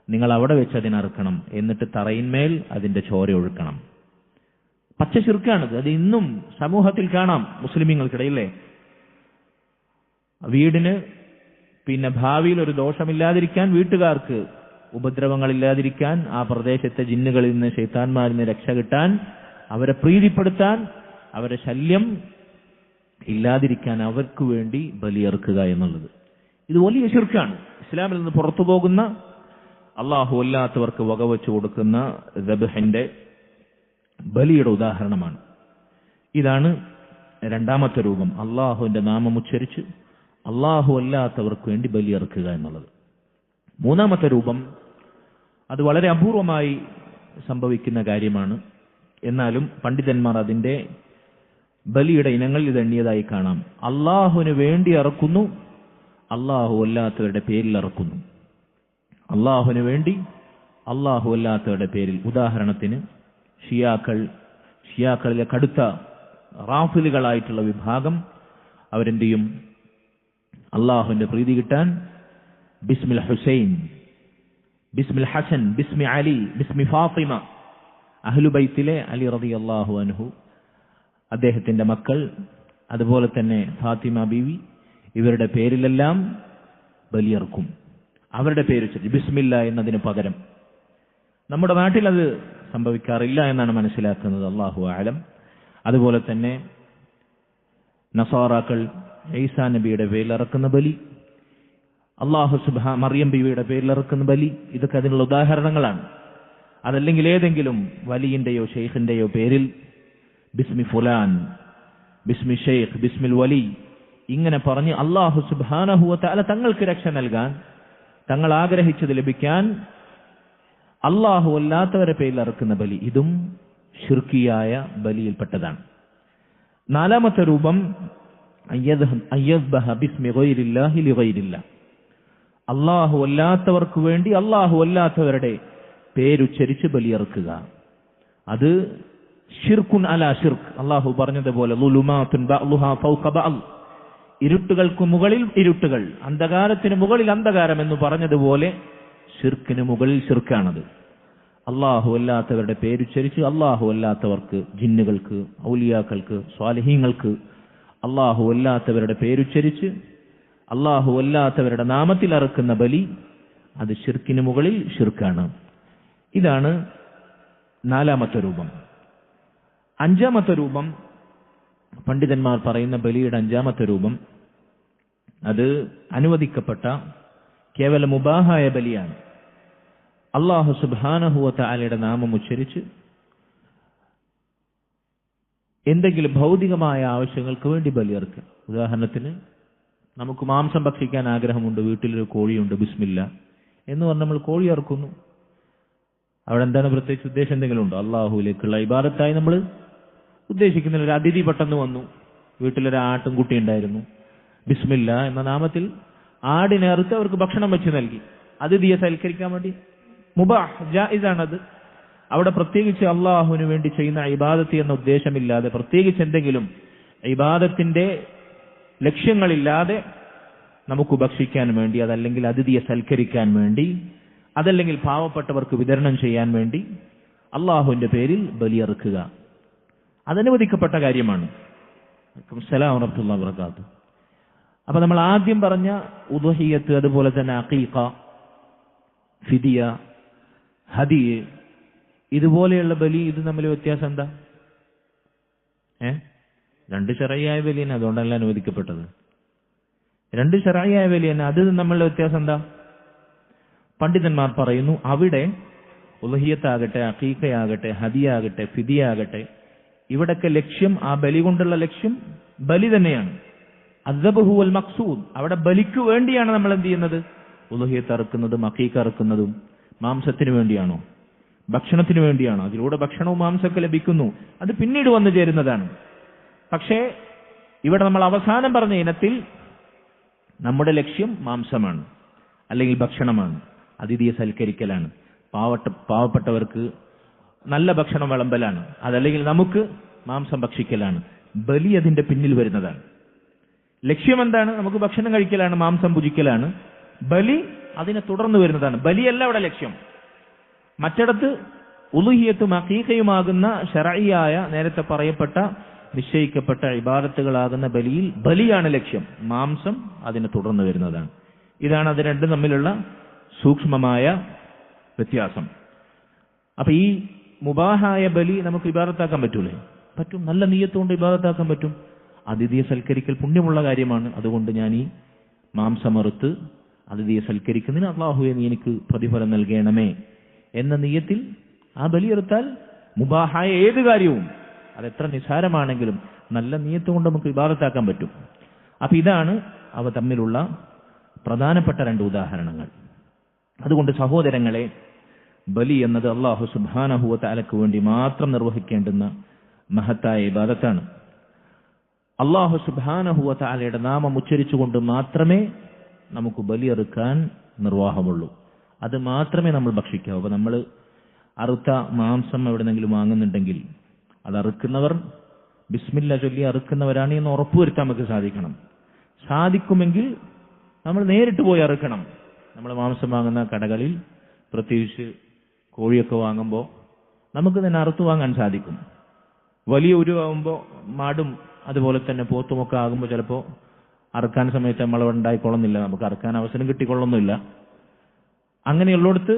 നിങ്ങൾ അവിടെ വെച്ച് അതിനറുക്കണം. എന്നിട്ട് തറയിന്മേൽ അതിന്റെ ചോര ഒഴുക്കണം. പച്ച ശിർക്കാണിത്. അത് ഇന്നും സമൂഹത്തിൽ കാണാം മുസ്ലിമീങ്ങൾക്കിടയില്ലേ. വീടിന് ഭാവിയിൽ ഒരു ദോഷമില്ലാതിരിക്കാൻ, വീട്ടുകാർക്ക് ഉപദ്രവങ്ങളില്ലാതിരിക്കാൻ, ആ പ്രദേശത്തെ ജിന്നുകളിൽ നിന്ന് ശൈത്താന്മാരിൽ നിന്ന് രക്ഷ കിട്ടാൻ, അവരെ പ്രീതിപ്പെടുത്താൻ, അവരെ ശല്യം ഇല്ലാതിരിക്കാൻ അവർക്ക് വേണ്ടി ബലിയറുക്കുക എന്നുള്ളത് ഇത് വലിയ ശിർക്കാണ്. ഇസ്ലാമിൽ നിന്ന് പുറത്തു പോകുന്ന, അള്ളാഹു അല്ലാത്തവർക്ക് വകവെച്ചു കൊടുക്കുന്ന ദബ്ഹിന്റെ ബലിയുടെ ഉദാഹരണമാണ്. ഇതാണ് രണ്ടാമത്തെ രൂപം, അള്ളാഹുവിന്റെ നാമം ഉച്ചരിച്ച് അള്ളാഹു അല്ലാത്തവർക്ക് വേണ്ടി ബലിയറുക്കുക എന്നുള്ളത്. മൂന്നാമത്തെ രൂപം, അത് വളരെ അപൂർവമായി സംഭവിക്കുന്ന കാര്യമാണ്. എന്നാലും പണ്ഡിതന്മാർ അതിന്റെ ബലിയുടെ ഇനങ്ങൾ ഇത് എണ്ണിയതായി കാണാം. അള്ളാഹുവിന് വേണ്ടി അറുക്കുന്നു, അള്ളാഹു അല്ലാത്തവരുടെ പേരിൽ അറുക്കുന്നു. അള്ളാഹുവിന് വേണ്ടി അള്ളാഹു അല്ലാത്തവരുടെ പേരിൽ. ഉദാഹരണത്തിന് ഷിയാക്കളിലെ കടുത്ത റാഫിലുകളായിട്ടുള്ള വിഭാഗം അവരെന്ത് ചെയ്യും? അള്ളാഹുവിന്റെ പ്രീതി കിട്ടാൻ ബിസ്മിൽ ഹുസൈൻ, ബിസ്മിൽ ഹസൻ, ബിസ്മി അലി, ബിസ്മി ഫാത്തിമ, അഹ്ലുബൈത്തിലെ അലി റളിയല്ലാഹു അൻഹു, അദ്ദേഹത്തിന്റെ മക്കൾ, അതുപോലെ തന്നെ ഫാത്തിമ ബീവി, ഇവരുടെ പേരിലെല്ലാം ബലിയർക്കും. അവരുടെ പേര് വെച്ചിട്ട് ബിസ്മില്ല എന്നതിന് പകരം. നമ്മുടെ നാട്ടിൽ അത് സംഭവിക്കാറില്ല എന്നാണ് മനസ്സിലാക്കുന്നത്, അല്ലാഹു അഅലം. അതുപോലെ തന്നെ നസാറാക്കൾ ഈസാ നബിയുടെ പേരിൽ ഇറക്കുന്ന ബലി, മറിയം ബീവിയുടെ പേരിൽ ഇറക്കുന്ന ബലി, ഇതൊക്കെ അതിനുള്ള ഉദാഹരണങ്ങളാണ്. അതല്ലെങ്കിൽ ഏതെങ്കിലും വലിയിന്റെയോ ഷെയ്ഖിന്റെയോ പേരിൽ ബിസ്മി ഫുലാൻ, ബിസ്മി ഷെയ്ഖ്, ബിസ്മിൽ വലി, ഇങ്ങനെ പറഞ്ഞ് അല്ലാഹു സുബ്ഹാനഹു വ തആല തങ്ങൾക്ക് രക്ഷ നൽകാൻ, തങ്ങൾ ആഗ്രഹിച്ചത് ലഭിക്കാൻ അല്ലാഹു അല്ലാത്തവരെ പേരിൽ ഇറക്കുന്ന ബലി, ഇതും ശിർക്കിയായ ബലിയിൽപ്പെട്ടതാണ്. നാലാമത്തെ രൂപം അയ്യദ്ബഹ ബിസ്മി ഗൈരില്ലാഹി ലിഗൈരില്ലാഹ്, അല്ലാഹു അല്ലാത്തവർക്ക് വേണ്ടി അല്ലാഹു അല്ലാത്തവരുടെ പേരുച്ചരിച്ച് ബലിയറുക്കുക. അത് ഷിർക്കുൻ അലാ ഷിർക്ക്. അല്ലാഹു പറഞ്ഞതുപോലെ ളുലുമാതുൻ ബഅ്ലുഹാ ഫൗക ബഅൽ, ഇരുട്ടുകൾക്ക് മുകളിൽ ഇരുട്ടുകൾ, അന്ധകാരത്തിന് മുകളിൽ അന്ധകാരം എന്ന് പറഞ്ഞതുപോലെ ഷിർക്കിന് മുകളിൽ ഷിർക്കാണത്. അല്ലാഹു അല്ലാത്തവരുടെ പേരുച്ചരിച്ച് അല്ലാഹു അല്ലാത്തവർക്ക്, ജിന്നുകൾക്ക്, ഔലിയാക്കൾക്ക്, സ്വാലിഹീങ്ങൾക്ക് അല്ലാഹു അല്ലാത്തവരുടെ പേരുച്ചരിച്ച് അല്ലാഹു അല്ലാത്തവരുടെ നാമത്തിൽ അറുക്കുന്ന ബലി, അത് ഷിർക്കിന് മുകളിൽ ഷിർക്കാണ്. ഇതാണ് നാലാമത്തെ രൂപം. അഞ്ചാമത്തെ രൂപം, പണ്ഡിതന്മാർ പറയുന്ന ബലിയുടെ അഞ്ചാമത്തെ രൂപം, അത് അനുവദിക്കപ്പെട്ട കേവല മുബാഹായ ബലിയാണ്. അല്ലാഹു സുബ്ഹാനഹു വ തആലയുടെ നാമം ഉച്ചരിച്ച് എന്തെങ്കിലും ഭൗതികമായ ആവശ്യങ്ങൾക്ക് വേണ്ടി ബലിയർക്കുക. ഉദാഹരണത്തിന്, നമുക്ക് മാംസം ഭക്ഷിക്കാൻ ആഗ്രഹമുണ്ട്, വീട്ടിലൊരു കോഴിയുണ്ട്, ബിസ്മില്ല എന്ന് പറഞ്ഞ് നമ്മൾ കോഴി അറുക്കുന്നു. അവിടെ എന്താണ് പ്രത്യേകിച്ച് ഉദ്ദേശം എന്തെങ്കിലും ഉണ്ടോ? അള്ളാഹുവിലേക്കുള്ള ഇബാദത്തായി നമ്മൾ ഉദ്ദേശിക്കുന്നില്ല. ഒരു അതിഥി പെട്ടെന്ന് വന്നു, വീട്ടിലൊരു ആട്ടുംകുട്ടി ഉണ്ടായിരുന്നു, ബിസ്മില്ല എന്ന നാമത്തിൽ ആടിനെ അറുത്ത് അവർക്ക് ഭക്ഷണം വെച്ച് നൽകി, അതിഥിയെ സൽക്കരിക്കാൻ വേണ്ടി. മുബാഹ്, ജായിസാണത്. അവിടെ പ്രത്യേകിച്ച് അള്ളാഹുവിന് വേണ്ടി ചെയ്യുന്ന ഇബാദത്ത് എന്ന ഉദ്ദേശമില്ലാതെ പ്രത്യേകിച്ച് എന്തെങ്കിലും ഇബാദത്തിന്റെ ലക്ഷ്യങ്ങളില്ലാതെ നമുക്ക് ഭക്ഷിക്കാൻ വേണ്ടി, അതല്ലെങ്കിൽ അതിഥിയെ സൽക്കരിക്കാൻ വേണ്ടി, അതല്ലെങ്കിൽ പാവപ്പെട്ടവർക്ക് വിതരണം ചെയ്യാൻ വേണ്ടി അള്ളാഹുവിന്റെ പേരിൽ ബലിയറുക്കുക അതനുവദിക്കപ്പെട്ട കാര്യമാണ്. അസ്സലാമു അലൈക്കും വറഹ്മത്തുള്ളാഹി വബറകാതുഹു. അപ്പൊ നമ്മൾ ആദ്യം പറഞ്ഞ ഉദ്ഹിയ്യത്ത്, അതുപോലെ തന്നെ അഖീഖ, ഫിദിയ, ഹദിയ്, ഇതുപോലെയുള്ള ബലി, ഇത് തമ്മിൽ വ്യത്യാസം എന്താ? രണ്ട് ശറഈയായ ബലി തന്നെ, അതുകൊണ്ടല്ല അനുവദിക്കപ്പെട്ടത്. രണ്ട് ശറഈയായ ബലി തന്നെ, അത് തമ്മിലുള്ള വ്യത്യാസം എന്താ? പണ്ഡിതന്മാർ പറയുന്നു, അവിടെ ഉദ്ഹിയ്യത്താകട്ടെ, അഖീഖയാകട്ടെ, ഹദിയാകട്ടെ, ഫിദിയാകട്ടെ, ഇവിടൊക്കെ ലക്ഷ്യം, ആ ബലി കൊണ്ടുള്ള ലക്ഷ്യം ബലി തന്നെയാണ്. അദ്ദബ്ഹു വൽ മഖ്സൂദ്, അവിടെ ബലിക്ക് വേണ്ടിയാണ് നമ്മൾ എന്ത് ചെയ്യുന്നത്? ഉദ്ഹിയ്യത്ത് അറുക്കുന്നതും അഖീഖ അറുക്കുന്നതും മാംസത്തിന് വേണ്ടിയാണോ? ഭക്ഷണത്തിന് വേണ്ടിയാണോ? അതിലൂടെ ഭക്ഷണവും മാംസമൊക്കെ ലഭിക്കുന്നു, അത് പിന്നീട് വന്നു ചേരുന്നതാണ്. പക്ഷേ ഇവിടെ നമ്മൾ അവസാനം പറഞ്ഞ ഇനത്തിൽ നമ്മുടെ ലക്ഷ്യം മാംസമാണ്, അല്ലെങ്കിൽ ഭക്ഷണമാണ്, അതിഥിയെ സൽക്കരിക്കലാണ്, പാവപ്പെട്ടവർക്ക് നല്ല ഭക്ഷണം വിളമ്പലാണ്, അതല്ലെങ്കിൽ നമുക്ക് മാംസം ഭക്ഷിക്കലാണ്. ബലി അതിന്റെ പിന്നിൽ വരുന്നതാണ്. ലക്ഷ്യം എന്താണ്? നമുക്ക് ഭക്ഷണം കഴിക്കലാണ്, മാംസം ഭുജിക്കലാണ്. ബലി അതിനെ തുടർന്ന് വരുന്നതാണ്. ബലിയല്ല അവിടെ ലക്ഷ്യം. മറ്റിടത്ത് ഉളുഹിയത്തും അഖീഖയുമാകുന്ന ശറഈയായ, നേരത്തെ പറയപ്പെട്ട നിശ്ചയിക്കപ്പെട്ട ഇബാദത്തുകളാകുന്ന ബലിയിൽ ബലിയാണ് ലക്ഷ്യം, മാംസം അതിനെ തുടർന്ന് വരുന്നതാണ്. ഇതാണ് അത് രണ്ടും തമ്മിലുള്ള സൂക്ഷ്മമായ വ്യത്യാസം. അപ്പൊ ഈ മുബാഹായ ബലി നമുക്ക് ഇബാദത്താക്കാൻ പറ്റൂലേ? പറ്റും. നല്ല നിയ്യത്തുകൊണ്ട് ഇബാദത്താക്കാൻ പറ്റും. അതിഥിയെ സൽക്കരിക്കൽ പുണ്യമുള്ള കാര്യമാണ്. അതുകൊണ്ട് ഞാൻ ഈ മാംസമറുത്ത് അതിഥിയെ സൽക്കരിക്കുന്നതിന് അല്ലാഹുവേ നീ എനിക്ക് പ്രതിഫലം നൽകണമേ എന്ന നിയ്യത്തിൽ ആ ബലിയെടുത്താൽ മുബാഹായ ഏത് കാര്യവും, അതെത്ര നിസ്സാരമാണെങ്കിലും നല്ല നിയ്യത്ത് കൊണ്ട് നമുക്ക് ഇബാദത്താക്കാൻ പറ്റും. അപ്പൊ ഇതാണ് അവ തമ്മിലുള്ള പ്രധാനപ്പെട്ട രണ്ട് ഉദാഹരണങ്ങൾ. അതുകൊണ്ട് സഹോദരങ്ങളെ, ബലി എന്നത് അല്ലാഹു സുബ്ഹാനഹു വ തആലക്ക് വേണ്ടി മാത്രം നിർവഹിക്കേണ്ടുന്ന മഹത്തായ ഇബാദത്താണ്. അല്ലാഹു സുബ്ഹാനഹു വ തആലയുടെ നാമം ഉച്ചരിച്ചുകൊണ്ട് മാത്രമേ നമുക്ക് ബലിയെറുക്കാൻ നിർവാഹമുള്ളൂ. അത് മാത്രമേ നമ്മൾ ഭക്ഷിക്കാവൂ. അപ്പൊ നമ്മൾ അറുത്ത മാംസം എവിടെന്നെങ്കിലും വാങ്ങുന്നുണ്ടെങ്കിൽ അത് അറുക്കുന്നവർ ബിസ്മില്ല ചൊല്ലി അറുക്കുന്നവരാണ് എന്ന് ഉറപ്പുവരുത്താൻ നമുക്ക് സാധിക്കണം. സാധിക്കുമെങ്കിൽ നമ്മൾ നേരിട്ട് പോയി അറുക്കണം. നമ്മൾ മാംസം വാങ്ങുന്ന കടകളിൽ, പ്രത്യേകിച്ച് കോഴിയൊക്കെ വാങ്ങുമ്പോൾ നമുക്ക് തന്നെ അറുത്തു വാങ്ങാൻ സാധിക്കും. വലിയ ഉരുവാകുമ്പോൾ മാടും അതുപോലെ തന്നെ പോത്തുമൊക്കെ ആകുമ്പോൾ ചിലപ്പോൾ അറുക്കാൻ സമയത്ത് നമ്മളവിടെ ഉണ്ടായിക്കൊള്ളുന്നില്ല, നമുക്ക് അറുക്കാൻ അവസരം കിട്ടിക്കൊള്ളുന്നില്ല. അങ്ങനെയുള്ളിടത്ത്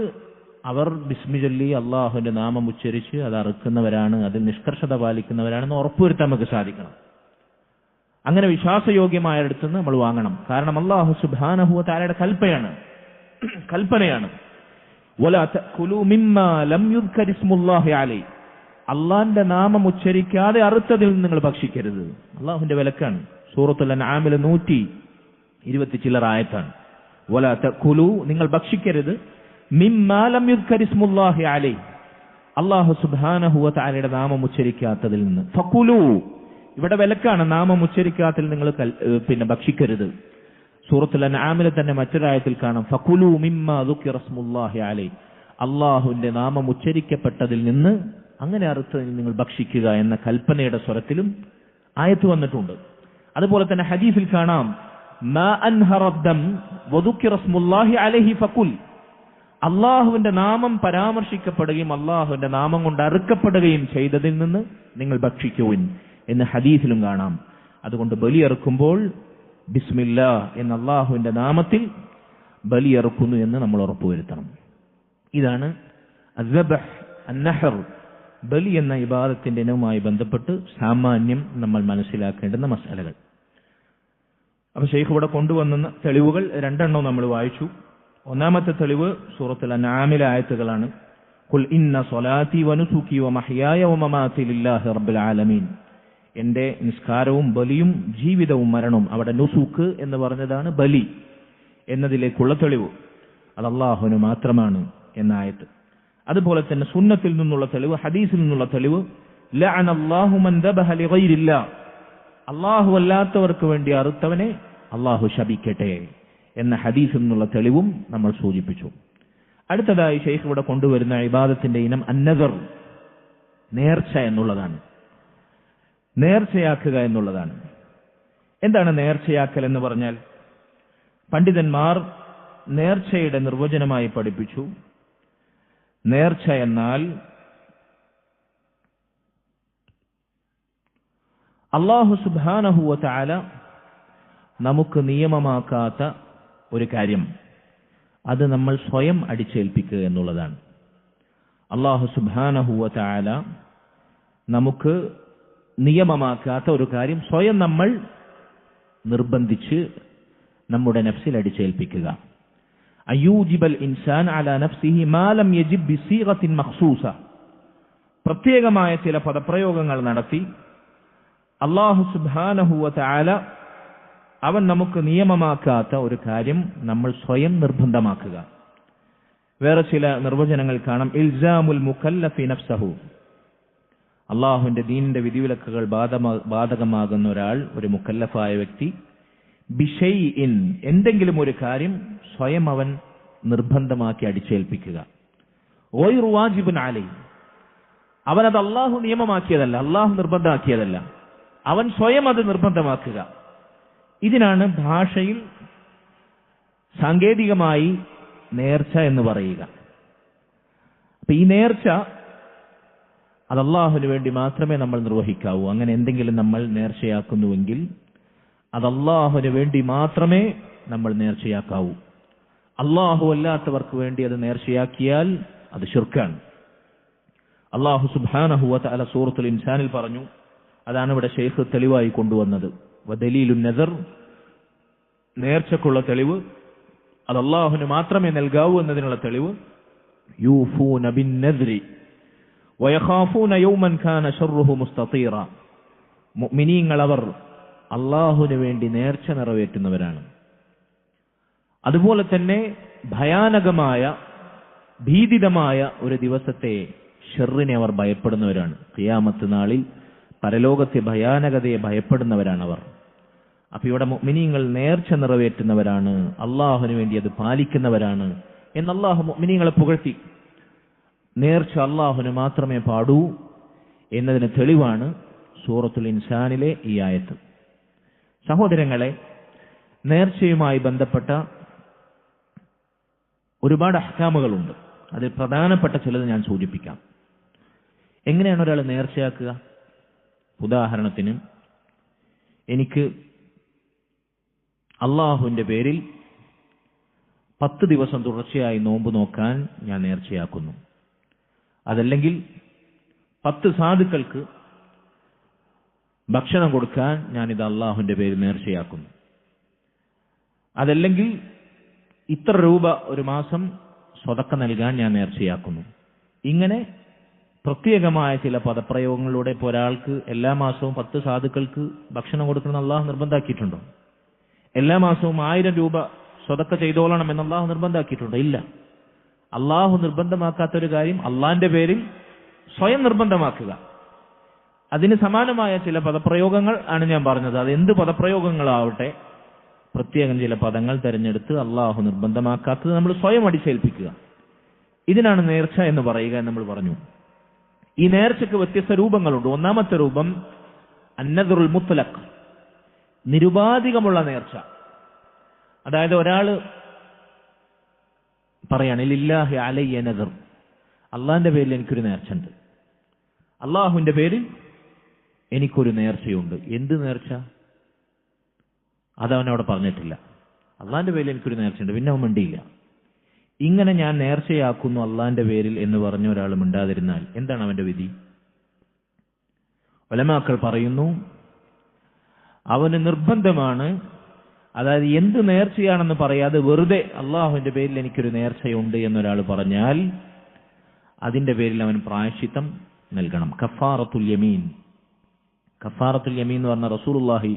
അവർ ബിസ്മി ചൊല്ലി അള്ളാഹുവിന്റെ നാമം ഉച്ചരിച്ച് അത് അറുക്കുന്നവരാണ്, അതിൽ നിഷ്കർഷത പാലിക്കുന്നവരാണെന്ന് ഉറപ്പുവരുത്താൻ നമുക്ക് സാധിക്കണം. അങ്ങനെ വിശ്വാസയോഗ്യമായ അടുത്തുനിന്ന് നമ്മൾ വാങ്ങണം. കാരണം അല്ലാഹു സുബ്ഹാനഹു വ തആലയുടെ കൽപ്പനയാണ് വലാ തഅകുലൂ മിമ്മാ ലം യുദ്കർ ഇസ്മുല്ലാഹി അലൈഹി, അള്ളാന്റെ നാമം ഉച്ചരിക്കാതെ അറുത്തതിൽ നിന്ന് നിങ്ങൾ ഭക്ഷിക്കരുത്. അള്ളാഹുവിന്റെ വിലക്കാണ്. സൂറത്തുൽ അൻആമിലെ 120 ചില്ലറ ആയത്താണ്. വലാ തഅകുലൂ, നിങ്ങൾ ഭക്ഷിക്കരുത്, മിമ്മാ ലം യുദ്കർ ഇസ്മുല്ലാഹി അലൈഹി, അല്ലാഹു സുബ്ഹാനഹു വ തആലയുടെ നാമം ഉച്ചരിക്കാത്തതിൽ നിന്ന്. ഫഖുലൂ, ഇവിടെ വിലക്കാണ്, നാമം ഉച്ചരിക്കാത്തതിൽ നിങ്ങൾ ഭക്ഷിക്കരുത്. സൂറത്തുൽ അൻആമിലെ തന്നെ മറ്റൊരായത്തിൽ കാണാം, ഫഖുലൂ മിമ്മാ ദുകിറ ഇസ്മുല്ലാഹി അലൈഹി, അല്ലാഹുവിന്റെ നാമം ഉച്ചരിക്കപ്പെട്ടതിൽ നിന്ന് അങ്ങനെ അറുത്തതിൽ നിങ്ങൾ ഭക്ഷിക്കുക എന്ന കൽപ്പനയുടെ സ്വരത്തിലും ആയത്ത് വന്നിട്ടുണ്ട്. അതുപോലെ തന്നെ ഹദീസിൽ കാണാം, മാ അൻഹറദ്ദം വദുകിറ ഇസ്മുല്ലാഹി അലൈഹി ഫഖുൽ, അള്ളാഹുവിന്റെ നാമം പരാമർശിക്കപ്പെടുകയും അള്ളാഹുവിന്റെ നാമം കൊണ്ട് അറുക്കപ്പെടുകയും ചെയ്തതിൽ നിന്ന് നിങ്ങൾ ഭക്ഷിക്കുവിൻ എന്ന് ഹദീസിലും കാണാം. അതുകൊണ്ട് ബലിയറുക്കുമ്പോൾ ബിസ്മില്ലാ എന്ന അള്ളാഹുവിന്റെ നാമത്തിൽ ബലിയറുക്കുന്നു എന്ന് നമ്മൾ ഉറപ്പുവരുത്തണം. ഇതാണ് അസ്ബഹ് അന്നഹർ, ബലി എന്ന ഇബാദത്തിന്റെ ഇനവുമായി ബന്ധപ്പെട്ട് സാമാന്യം നമ്മൾ മനസ്സിലാക്കേണ്ടുന്ന മസാലകൾ. അപ്പൊ ശൈഖ് ഇവിടെ കൊണ്ടുവന്ന തെളിവുകൾ രണ്ടെണ്ണവും നമ്മൾ വായിച്ചു. ഒന്നാമത്തെ തെളിവ് സൂറത്തുൽ അൻആമിലെ ആയത്തുകളാണ്. ഖുൽ ഇന്ന സ്വലാത്തി വനുസുക്കി വമഹ്യായ വമമാതി ലില്ലാഹി റബ്ബിൽ ആലമീൻ, എന്റെ നിസ്കാരവും ബലിയും ജീവിതവും മരണവും, അവിടെ നുസുക്ക് എന്ന് പറഞ്ഞതാണ് ബലി എന്നതിലേക്കുള്ള തെളിവ്, അത് അല്ലാഹുവിന് മാത്രമാണ് എന്ന ആയത്ത്. അതുപോലെ തന്നെ സുന്നത്തിൽ നിന്നുള്ള തെളിവ്, ഹദീസിൽ നിന്നുള്ള തെളിവ്, ലഅനല്ലാഹു മൻ ദബഹ ലിഗൈരില്ലാ, അല്ലാഹു അല്ലാത്തവർക്ക് വേണ്ടി അറുത്തവനെ അല്ലാഹു ശപിക്കട്ടെ എന്ന ഹദീസിൽ നിന്നുള്ള തെളിവും നമ്മൾ സൂചിപ്പിച്ചു. അടുത്തതായി ശൈഖ് ഇവിടെ കൊണ്ടുവരുന്ന ഇബാദത്തിന്റെ ഇനം അന്നദർ, നേർച്ച എന്നുള്ളതാണ്. നേർച്ചയാക്കുക എന്നുള്ളതാണ്. എന്താണ് നേർച്ചയാക്കൽ എന്ന് പറഞ്ഞാൽ? പണ്ഡിതന്മാർ നേർച്ചയുടെ നിർവചനമായി പഠിപ്പിച്ചു. നേർച്ച എന്നാൽ അല്ലാഹു സുബ്ഹാനഹു വ തആല നമുക്ക് നിയമമാക്കാത്ത ഒരു കാര്യം, അത് നമ്മൾ സ്വയം അടിച്ചേൽപ്പിക്കുക എന്നുള്ളതാണ്. അല്ലാഹു സുബ്ഹാനഹു വ തആല നമുക്ക് നിയമമാക്കാത്ത ഒരു കാര്യം സ്വയം നമ്മൾ നിർബന്ധിച്ച് നമ്മുടെ നഫ്സിൽ അടിച്ചേൽപ്പിക്കുക. അയൂജിബൽ ഇൻസാൻ അലാ നഫ്സിഹി മാ ലം യജിബ് ബിസീഗത്തിൻ മഖ്സൂസ. പ്രത്യേകമായ ചില പദപ്രയോഗങ്ങൾ നടത്തി അല്ലാഹു സുബ്ഹാനഹു വ തആല അവൻ നമുക്ക് നിയമമാക്കാത്ത ഒരു കാര്യം നമ്മൾ സ്വയം നിർബന്ധമാക്കുക. വേറെ ചില നിർവചനങ്ങൾ കാണാം. ഇൽസാമുൽ മുകല്ലഫി നഫ്സഹു. അള്ളാഹുവിന്റെ ദീനിന്റെ വിധിവിലക്കുകൾ ബാധകമാകുന്ന ഒരാൾ, ഒരു മുക്കല്ലഫായ വ്യക്തി, ബിഷൈഇൻ എന്തെങ്കിലും ഒരു കാര്യം സ്വയം അവൻ നിർബന്ധമാക്കി അടിച്ചേൽപ്പിക്കുക. ഗൈറു വാജിബുൻ അലൈഹി. അവനത് അള്ളാഹു നിയമമാക്കിയതല്ല, അള്ളാഹു നിർബന്ധമാക്കിയതല്ല, അവൻ സ്വയം അത് നിർബന്ധമാക്കുക. ഇതിനാണ് ഭാഷയിൽ സാങ്കേതികമായി നേർച്ച എന്ന് പറയുക. അപ്പൊ ഈ നേർച്ച അത് അള്ളാഹുവിന് വേണ്ടി മാത്രമേ നമ്മൾ നിർവഹിക്കാവൂ. അങ്ങനെ എന്തെങ്കിലും നമ്മൾ നേർച്ചയാക്കുന്നുവെങ്കിൽ അത് അള്ളാഹുവിന് വേണ്ടി മാത്രമേ നമ്മൾ നേർച്ചയാക്കാവൂ. അള്ളാഹു അല്ലാത്തവർക്ക് വേണ്ടി അത് നേർച്ചയാക്കിയാൽ അത് ശിർക്കാണ്. അള്ളാഹു സുബ്ഹാനഹു വ തആല സൂറത്തുൽ ഇൻസാനിൽ പറഞ്ഞു. അതാണ് ഇവിടെ ശൈഖ് തെളിവായി കൊണ്ടുവന്നത്. വദലീലുൻ നദർ, നേർച്ചക്കുള്ള തെളിവ്, അത് അള്ളാഹുവിന് മാത്രമേ നൽകാവൂ എന്നതിനുള്ള തെളിവ്. യൂഫൂന ബിൻ നദ്രി വയഖാഫൂന യൗമൻ കാന ശർറുഹു മുസ്തതീറ. മുഅ്മിനീങ്ങൾ അവർ അള്ളാഹുവിന് വേണ്ടി നേർച്ച നിറവേറ്റുന്നവരാണ്. അതുപോലെ തന്നെ ഭയാനകമായ ഭീതിതമായ ഒരു ദിവസത്തെ ഷർറിനെ അവർ ഭയപ്പെടുന്നവരാണ്. ഖിയാമത്ത് നാളിൽ പരലോകത്തെ ഭയാനകതയെ ഭയപ്പെടുന്നവരാണവർ. അപ്പൊ ഇവിടെ മുഅ്മിനീങ്ങൾ നേർച്ച നിറവേറ്റുന്നവരാണ്, അള്ളാഹുവിന് വേണ്ടി അത് പാലിക്കുന്നവരാണ് എന്ന് അള്ളാഹു മുഅ്മിനീങ്ങളെ പുകഴ്ത്തി. നേർച്ച അള്ളാഹുവിന് മാത്രമേ പാടൂ എന്നതിന് തെളിവാണ് സൂറത്തുൽ ഇൻസാനിലെ ഈ ആയത്ത്. സഹോദരങ്ങളെ, നേർച്ചയുമായി ബന്ധപ്പെട്ട ഒരുപാട് അഹ്കാമുകളുണ്ട്. അതിൽ പ്രധാനപ്പെട്ട ചിലത് ഞാൻ സൂചിപ്പിക്കാം. എങ്ങനെയാണ് ഒരാൾ നേർച്ചയാക്കുക? ഉദാഹരണത്തിന്, എനിക്ക് അള്ളാഹുവിന്റെ പേരിൽ 10 ദിവസം തുടർച്ചയായി നോമ്പ് നോക്കാൻ ഞാൻ നേർച്ചയാക്കുന്നു. അതല്ലെങ്കിൽ 10 സാധുക്കൾക്ക് ഭക്ഷണം കൊടുക്കാൻ ഞാനിത് അള്ളാഹുവിന്റെ പേരിൽ നേർച്ചയാക്കുന്നു. അതല്ലെങ്കിൽ ഇത്ര രൂപ ഒരു മാസം സ്വതക്ക നൽകാൻ ഞാൻ നേർച്ചയാക്കുന്നു. ഇങ്ങനെ പ്രത്യേകമായ ചില പദപ്രയോഗങ്ങളിലൂടെ ഇപ്പോൾ ഒരാൾക്ക് എല്ലാ മാസവും 10 സാധുക്കൾക്ക് ഭക്ഷണം കൊടുക്കണം അള്ളാഹു നിർബന്ധാക്കിയിട്ടുണ്ടോ? എല്ലാ മാസവും 1000 രൂപ സ്വതക്ക ചെയ്തോളണം എന്ന് അള്ളാഹു നിർബന്ധാക്കിയിട്ടുണ്ടോ? ഇല്ല. അള്ളാഹു നിർബന്ധമാക്കാത്തൊരു കാര്യം അള്ളാഹിന്റെ പേരിൽ സ്വയം നിർബന്ധമാക്കുക. അതിന് സമാനമായ ചില പദപ്രയോഗങ്ങൾ ആണ് ഞാൻ പറഞ്ഞത്. അത് എന്ത് പദപ്രയോഗങ്ങളാവട്ടെ, പ്രത്യേകം ചില പദങ്ങൾ തെരഞ്ഞെടുത്ത് അള്ളാഹു നിർബന്ധമാക്കാത്തത് നമ്മൾ സ്വയം അടിച്ചേൽപ്പിക്കുക. ഇതിനാണ് നേർച്ച എന്ന് പറയുക എന്ന് നമ്മൾ പറഞ്ഞു. ഈ നേർച്ചയ്ക്ക് വ്യത്യസ്ത രൂപങ്ങളുണ്ട്. ഒന്നാമത്തെ രൂപം അന്നദറുൽ മുത്ലഖ്, നിരുപാധികമുള്ള നേർച്ച. അതായത് ഒരാൾ പറയാണ് ലില്ലാഹി അലയ്യ നദർ, അള്ളാഹിന്റെ പേരിൽ എനിക്കൊരു നേർച്ചയുണ്ട്, അള്ളാഹുവിന്റെ പേരിൽ എനിക്കൊരു നേർച്ചയുണ്ട്. എന്ത് നേർച്ച? അതവൻ അവിടെ പറഞ്ഞിട്ടില്ല. അള്ളാഹിന്റെ പേരിൽ എനിക്കൊരു നേർച്ചയുണ്ട്, പിന്നെ അവൻ മിണ്ടിയില്ല. ഇങ്ങനെ ഞാൻ നേർച്ചയാക്കുന്നു അള്ളാഹിന്റെ പേരിൽ എന്ന് പറഞ്ഞ ഒരാൾ മിണ്ടാതിരുന്നാൽ എന്താണ് അവന്റെ വിധി? ഉലമാക്കൾ പറയുന്നു, അവന് നിർബന്ധമാണ്, അതായത് എന്ത് നേർച്ചയാണെന്ന് പറയാതെ വെറുതെ അള്ളാഹുവിന്റെ പേരിൽ എനിക്കൊരു നേർച്ചയുണ്ട് എന്നൊരാൾ പറഞ്ഞാൽ അതിന്റെ പേരിൽ അവൻ പ്രായശ്ചിത്തം നൽകണം. കഫാറത്തുൽ യമീൻ. കഫാറത്തുൽ യമീൻ എന്ന് പറഞ്ഞ റസൂലുള്ളാഹി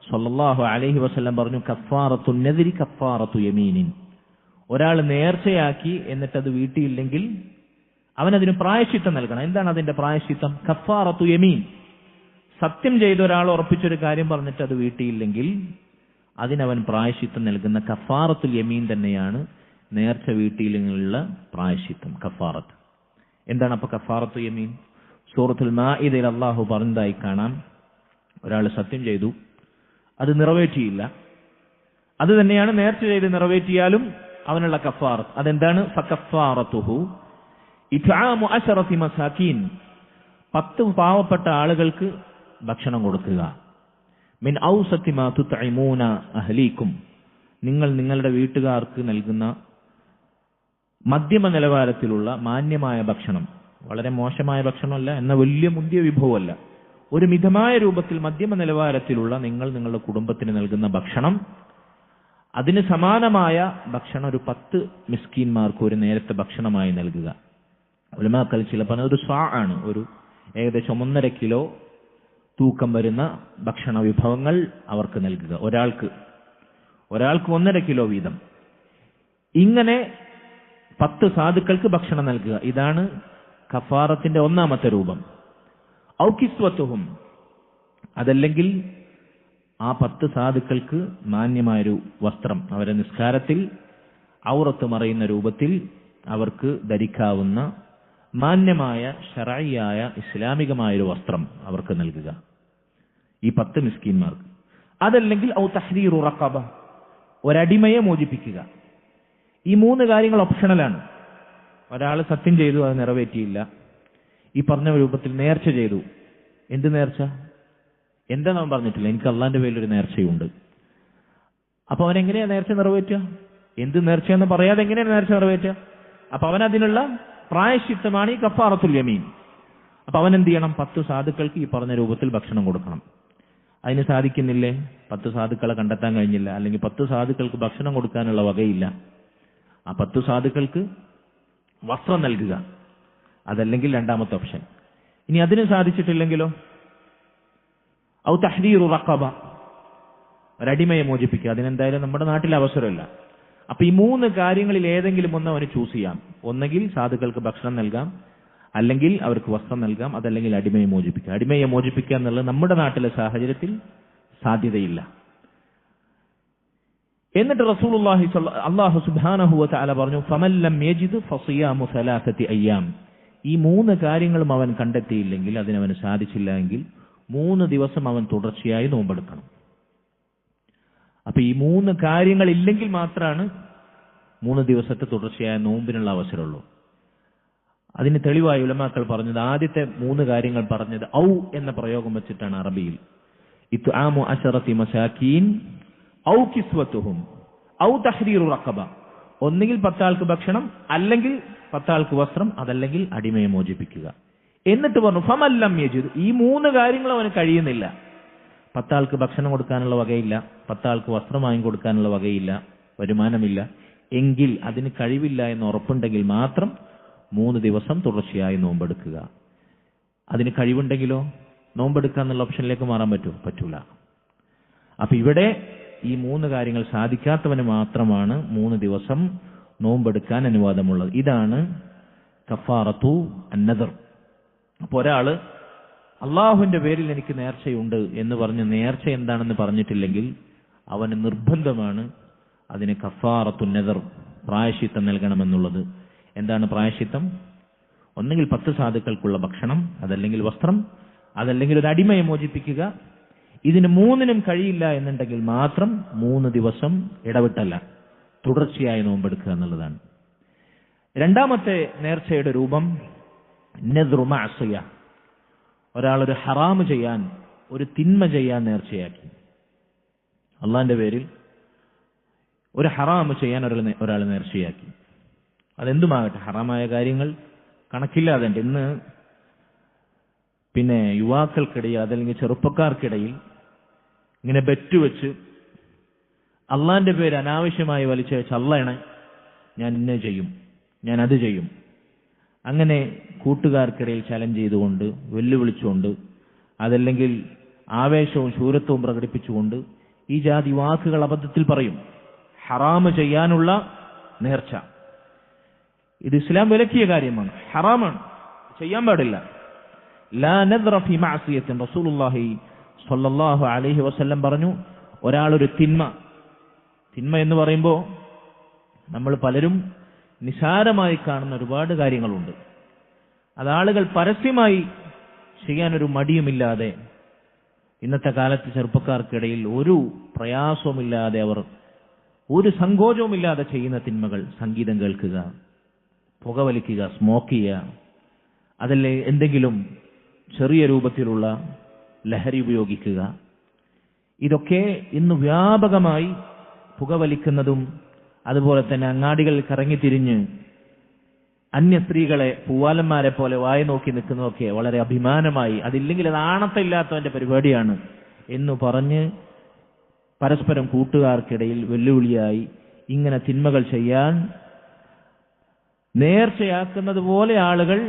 സ്വല്ലല്ലാഹു അലൈഹി വസല്ലം പറഞ്ഞു, കഫാറത്തുൻ നദ്രി കഫാറത്തു യമീനിൻ. ഒരാൾ നേർച്ചയാക്കി എന്നിട്ടത് വീട്ടിയില്ലെങ്കിൽ അവനതിന് പ്രായശ്ചിത്തം നൽകണം. എന്താണ് അതിന്റെ പ്രായശ്ചിത്തം? കഫാറത്തു യമീൻ. സത്യം ചെയ്ത ഒരാൾ ഉറപ്പിച്ചൊരു കാര്യം പറഞ്ഞിട്ട് അത് വീട്ടിയില്ലെങ്കിൽ അതിനവൻ പ്രായശ്ചിത്തം നൽകുന്ന കഫാറത്തുൽ യമീൻ തന്നെയാണ് നേർച്ച വീട്ടിയിലുള്ള പ്രായശ്ചിത്തം, കഫാറത്ത്. എന്താണ് അപ്പൊ കഫാറത്തു യമീൻ? സൂറത്തുൽ മാഇദയിൽ അല്ലാഹു പറഞ്ഞതായി കാണാം, ഒരാൾ സത്യം ചെയ്തു, അത് നിറവേറ്റിയില്ല, അത് തന്നെയാണ് നേർച്ച ചെയ്ത് നിറവേറ്റിയാലും അവനുള്ള കഫാറത്ത്. അതെന്താണ്? ഫകഫാറത്തുഹു ഇത്ആമു 10 മസാകീൻ, 10 പാവപ്പെട്ട ആളുകൾക്ക് ഭക്ഷണം കൊടുക്കുക. മിൻ ഔസതി മാ തുത്ഇമൂന അഹ്ലീക്കും, നിങ്ങൾ നിങ്ങളുടെ വീട്ടുകാർക്ക് നൽകുന്ന മധ്യമ നിലവാരത്തിലുള്ള മാന്യമായ ഭക്ഷണം, വളരെ മോശമായ ഭക്ഷണമല്ല, എന്ന വലിയ മുന്തിയ വിഭവമല്ല, ഒരു മിതമായ രൂപത്തിൽ മധ്യമ നിലവാരത്തിലുള്ള നിങ്ങൾ നിങ്ങളുടെ കുടുംബത്തിന് നൽകുന്ന ഭക്ഷണം, അതിന് സമാനമായ ഭക്ഷണം ഒരു 10 മിസ്കീന്മാർക്ക് ഒരു നേരത്തെ ഭക്ഷണമായി നൽകുക. ഉലമാക്കൾ ചില പറഞ്ഞ ഒരു സ്വാ ആണ്, ഒരു ഏകദേശം 1.5 കിലോ തൂക്കം വരുന്ന ഭക്ഷണ വിഭവങ്ങൾ അവർക്ക് നൽകുക. ഒരാൾക്ക് 1.5 കിലോ വീതം. ഇങ്ങനെ 10 സാധുക്കൾക്ക് ഭക്ഷണം നൽകുക. ഇതാണ് കഫാറത്തിന്റെ ഒന്നാമത്തെ രൂപം. ഔ കിസ്വത്തുഹും, അതല്ലെങ്കിൽ ആ 10 സാധുക്കൾക്ക് മാന്യമായൊരു വസ്ത്രം, അവരെ നിസ്കാരത്തിൽ ഔറത്ത് മറയുന്ന രൂപത്തിൽ അവർക്ക് ധരിക്കാവുന്ന മാന്യമായ ശറഈയായ ഇസ്ലാമികമായൊരു വസ്ത്രം അവർക്ക് നൽകുക, ഈ 10 മിസ്കീന്മാർക്ക്. അതല്ലെങ്കിൽ ഔ തഹ്രീറു റഖബ, ഒരടിമയെ മോചിപ്പിക്കുക. ഈ 3 കാര്യങ്ങൾ ഓപ്ഷണലാണ്. ഒരാൾ സത്യം ചെയ്തു, അത് നിറവേറ്റിയില്ല, ഈ പറഞ്ഞ രൂപത്തിൽ നേർച്ച ചെയ്തു. എന്ത് നേർച്ച? എന്താ നാം പറഞ്ഞിട്ടില്ല, എനിക്ക് അള്ളാന്റെ പേരിലൊരു നേർച്ചയുണ്ട്. അപ്പൊ അവനെങ്ങനെയാ നേർച്ച നിറവേറ്റുക? എന്ത് നേർച്ചയെന്ന് പറയാതെ എങ്ങനെയാണ് നേർച്ച നിറവേറ്റുക? അപ്പൊ അവനതിനുള്ള പ്രായശ്ചിത്തമാണ് ഈ കഫാറത്തുൽ യമീൻ. അപ്പൊ അവൻ എന്ത് ചെയ്യണം? 10 സാധുക്കൾക്ക് ഈ പറഞ്ഞ രൂപത്തിൽ ഭക്ഷണം കൊടുക്കണം. അതിന് സാധിക്കുന്നില്ലേ? 10 സാധുക്കളെ കണ്ടെത്താൻ കഴിഞ്ഞില്ല, അല്ലെങ്കിൽ 10 സാധുക്കൾക്ക് ഭക്ഷണം കൊടുക്കാനുള്ള വകയില്ല, ആ 10 സാധുക്കൾക്ക് വസ്ത്രം നൽകുക. അതല്ലെങ്കിൽ രണ്ടാമത്തെ ഓപ്ഷൻ. ഇനി അതിന് സാധിച്ചിട്ടില്ലെങ്കിലോ? ഔ തഹ്രീറു റഖബ, ഒരടിമയെ മോചിപ്പിക്കുക. അതിനെന്തായാലും നമ്മുടെ നാട്ടിൽ അവസരമില്ല. അപ്പൊ ഈ 3 കാര്യങ്ങളിൽ ഏതെങ്കിലും ഒന്ന് അവന് ചൂസ് ചെയ്യാം. ഒന്നെങ്കിൽ സാധുക്കൾക്ക് ഭക്ഷണം നൽകാം, അല്ലെങ്കിൽ അവർക്ക് വസ്ത്രം നൽകാം, അതല്ലെങ്കിൽ അടിമയെ മോചിപ്പിക്കുക. അടിമയെ മോചിപ്പിക്കുക എന്നുള്ളത് നമ്മുടെ നാട്ടിലെ സാഹചര്യത്തിൽ സാധ്യതയില്ല. എന്നിട്ട് റസൂലുള്ളാഹി അല്ലാഹു സുബ്ഹാനഹു വ തആല പറഞ്ഞു, ഫമൻ ലം യജിദ് ഫസിയാമു 3 അയ്യാം. ഈ 3 കാര്യങ്ങളും അവൻ കണ്ടെത്തിയില്ലെങ്കിൽ, അതിനവന് സാധിച്ചില്ല എങ്കിൽ 3 ദിവസം അവൻ തുടർച്ചയായി നോമ്പെടുക്കണം. അപ്പൊ ഈ 3 കാര്യങ്ങൾ ഇല്ലെങ്കിൽ മാത്രമാണ് 3 ദിവസത്തെ തുടർച്ചയായ നോമ്പിനുള്ള അവസരമുള്ളൂ. അതിന് തെളിവായി ഉലമാക്കൾ പറഞ്ഞത്, ആദ്യത്തെ 3 കാര്യങ്ങൾ പറഞ്ഞത് ഔ എന്ന പ്രയോഗം വെച്ചിട്ടാണ് അറബിയിൽ. ഇത്ആമു 10 മസാകീൻ ഔ കിസ്വത്തുഹും ഔ തഹ്രീറു റഖബ, ഒന്നുകിൽ 10 ആൾക്ക് ഭക്ഷണം, അല്ലെങ്കിൽ 10 ആൾക്ക് വസ്ത്രം, അതല്ലെങ്കിൽ അടിമയെ മോചിപ്പിക്കുക. എന്നിട്ട് പറഞ്ഞു ഫമൻ ലം യജിദ്, ഈ 3 കാര്യങ്ങളും അവന് കഴിയുന്നില്ല. 10 ആൾക്ക് ഭക്ഷണം കൊടുക്കാനുള്ള വകയില്ല, 10 ആൾക്ക് വസ്ത്രം വാങ്ങി കൊടുക്കാനുള്ള വകയില്ല, വരുമാനമില്ല, എങ്കിൽ അതിന് കഴിവില്ല എന്ന് ഉറപ്പുണ്ടെങ്കിൽ മാത്രം 3 ദിവസം തുടർച്ചയായി നോമ്പെടുക്കുക. അതിന് കഴിവുണ്ടെങ്കിലോ നോമ്പെടുക്കുക എന്നുള്ള ഓപ്ഷനിലേക്ക് മാറാൻ പറ്റുമോ? പറ്റൂല. അപ്പൊ ഇവിടെ ഈ 3 കാര്യങ്ങൾ സാധിക്കാത്തവന് മാത്രമാണ് 3 ദിവസം നോമ്പെടുക്കാൻ അനുവാദമുള്ളത്. ഇതാണ് കഫാറത്തു അന്നദർ. അപ്പൊ ഒരാള് അള്ളാഹുവിന്റെ പേരിൽ എനിക്ക് നേർച്ചയുണ്ട് എന്ന് പറഞ്ഞ് നേർച്ച എന്താണെന്ന് പറഞ്ഞിട്ടില്ലെങ്കിൽ അവന് നിർബന്ധമാണ് അതിന് കഫാറത്തു നദർ, പ്രായശ്ചിത്തം നൽകണമെന്നുള്ളത്. എന്താണ് പ്രായശ്ചിത്തം? ഒന്നെങ്കിൽ 10 സാധുക്കൾക്കുള്ള ഭക്ഷണം, അതല്ലെങ്കിൽ വസ്ത്രം, അതല്ലെങ്കിൽ ഒരു അടിമയെ മോചിപ്പിക്കുക. ഇതിന് 3നും കഴിയില്ല എന്നുണ്ടെങ്കിൽ മാത്രം 3 ദിവസം ഇടവിട്ടല്ല തുടർച്ചയായി നോമ്പെടുക്കുക എന്നുള്ളതാണ്. രണ്ടാമത്തെ നേർച്ചയുടെ രൂപം നദ്റു മഅസിയ. ഒരാളൊരു ഹറാമ് ചെയ്യാൻ, ഒരു തിന്മ ചെയ്യാൻ നേർച്ചയാക്കി. അള്ളാന്റെ പേരിൽ ഒരു ഹറാമ് ചെയ്യാൻ ഒരാൾ നേർച്ചയാക്കി. അതെന്തുമാകട്ടെ, ഹറാമായ കാര്യങ്ങൾ കണക്കില്ലാതെ ഇന്ന് പിന്നെ യുവാക്കൾക്കിടയിൽ, അതല്ലെങ്കിൽ ചെറുപ്പക്കാർക്കിടയിൽ ഇങ്ങനെ ബെറ്റുവെച്ച് അള്ളാന്റെ പേര് അനാവശ്യമായി വലിച്ചു വെച്ച് അള്ളയാണ് ഞാൻ ഇന്ന ചെയ്യും, ഞാൻ അത് ചെയ്യും, അങ്ങനെ കൂട്ടുകാർക്കിടയിൽ ചലഞ്ച് ചെയ്തുകൊണ്ട്, വെല്ലുവിളിച്ചുകൊണ്ട്, അതല്ലെങ്കിൽ ആവേശവും ശൂരത്വവും പ്രകടിപ്പിച്ചുകൊണ്ട് ഈ ജാതി വാക്കുകൾ അബദ്ധത്തിൽ പറയും. ഹറാമ് ചെയ്യാനുള്ള നേർച്ച, ഇത് ഇസ്ലാം വിലക്കിയ കാര്യമാണ്, ഹറാമാണ്, ചെയ്യാൻ പാടില്ല. ലാ നദ്റ ഫി മഅസിയത്തിൻ. റസൂലുള്ളാഹി സ്വല്ലല്ലാഹു അലൈഹി വസല്ലം പറഞ്ഞു, ഒരാളൊരു തിന്മ എന്ന് പറയുമ്പോൾ നമ്മൾ പലരും നിസാരമായി കാണുന്ന ഒരുപാട് കാര്യങ്ങളുണ്ട്. അത് ആളുകൾ പരസ്യമായി ചെയ്യാനൊരു മടിയുമില്ലാതെ ഇന്നത്തെ കാലത്ത് ചെറുപ്പക്കാർക്കിടയിൽ ഒരു പ്രയാസവുമില്ലാതെ അവർ ഒരു സങ്കോചവുമില്ലാതെ ചെയ്യുന്ന തിന്മകൾ സംഗീതം കേൾക്കുക, പുകവലിക്കുക, സ്മോക്ക് ചെയ്യുക, അതല്ലേ എന്തെങ്കിലും ചെറിയ രൂപത്തിലുള്ള ലഹരി ഉപയോഗിക്കുക. ഇതൊക്കെ ഇന്ന് വ്യാപകമായി പുകവലിക്കുന്നതും അതുപോലെ തന്നെ അങ്ങാടികളിൽ കറങ്ങിത്തിരിഞ്ഞ് അന്യ സ്ത്രീകളെ പൂവാലന്മാരെ പോലെ വായി നോക്കി നിൽക്കുന്നതൊക്കെ വളരെ അഭിമാനമായി, അതില്ലെങ്കിൽ അത് ആണത്തില്ലാത്തവന്റെ പരിപാടിയാണ് എന്ന് പറഞ്ഞ് പരസ്പരം കൂട്ടുകാർക്കിടയിൽ വെല്ലുവിളിയായി ഇങ്ങനെ തിന്മകൾ ചെയ്യാൻ നേർച്ചയാക്കുന്നത് പോലെ ആളുകൾ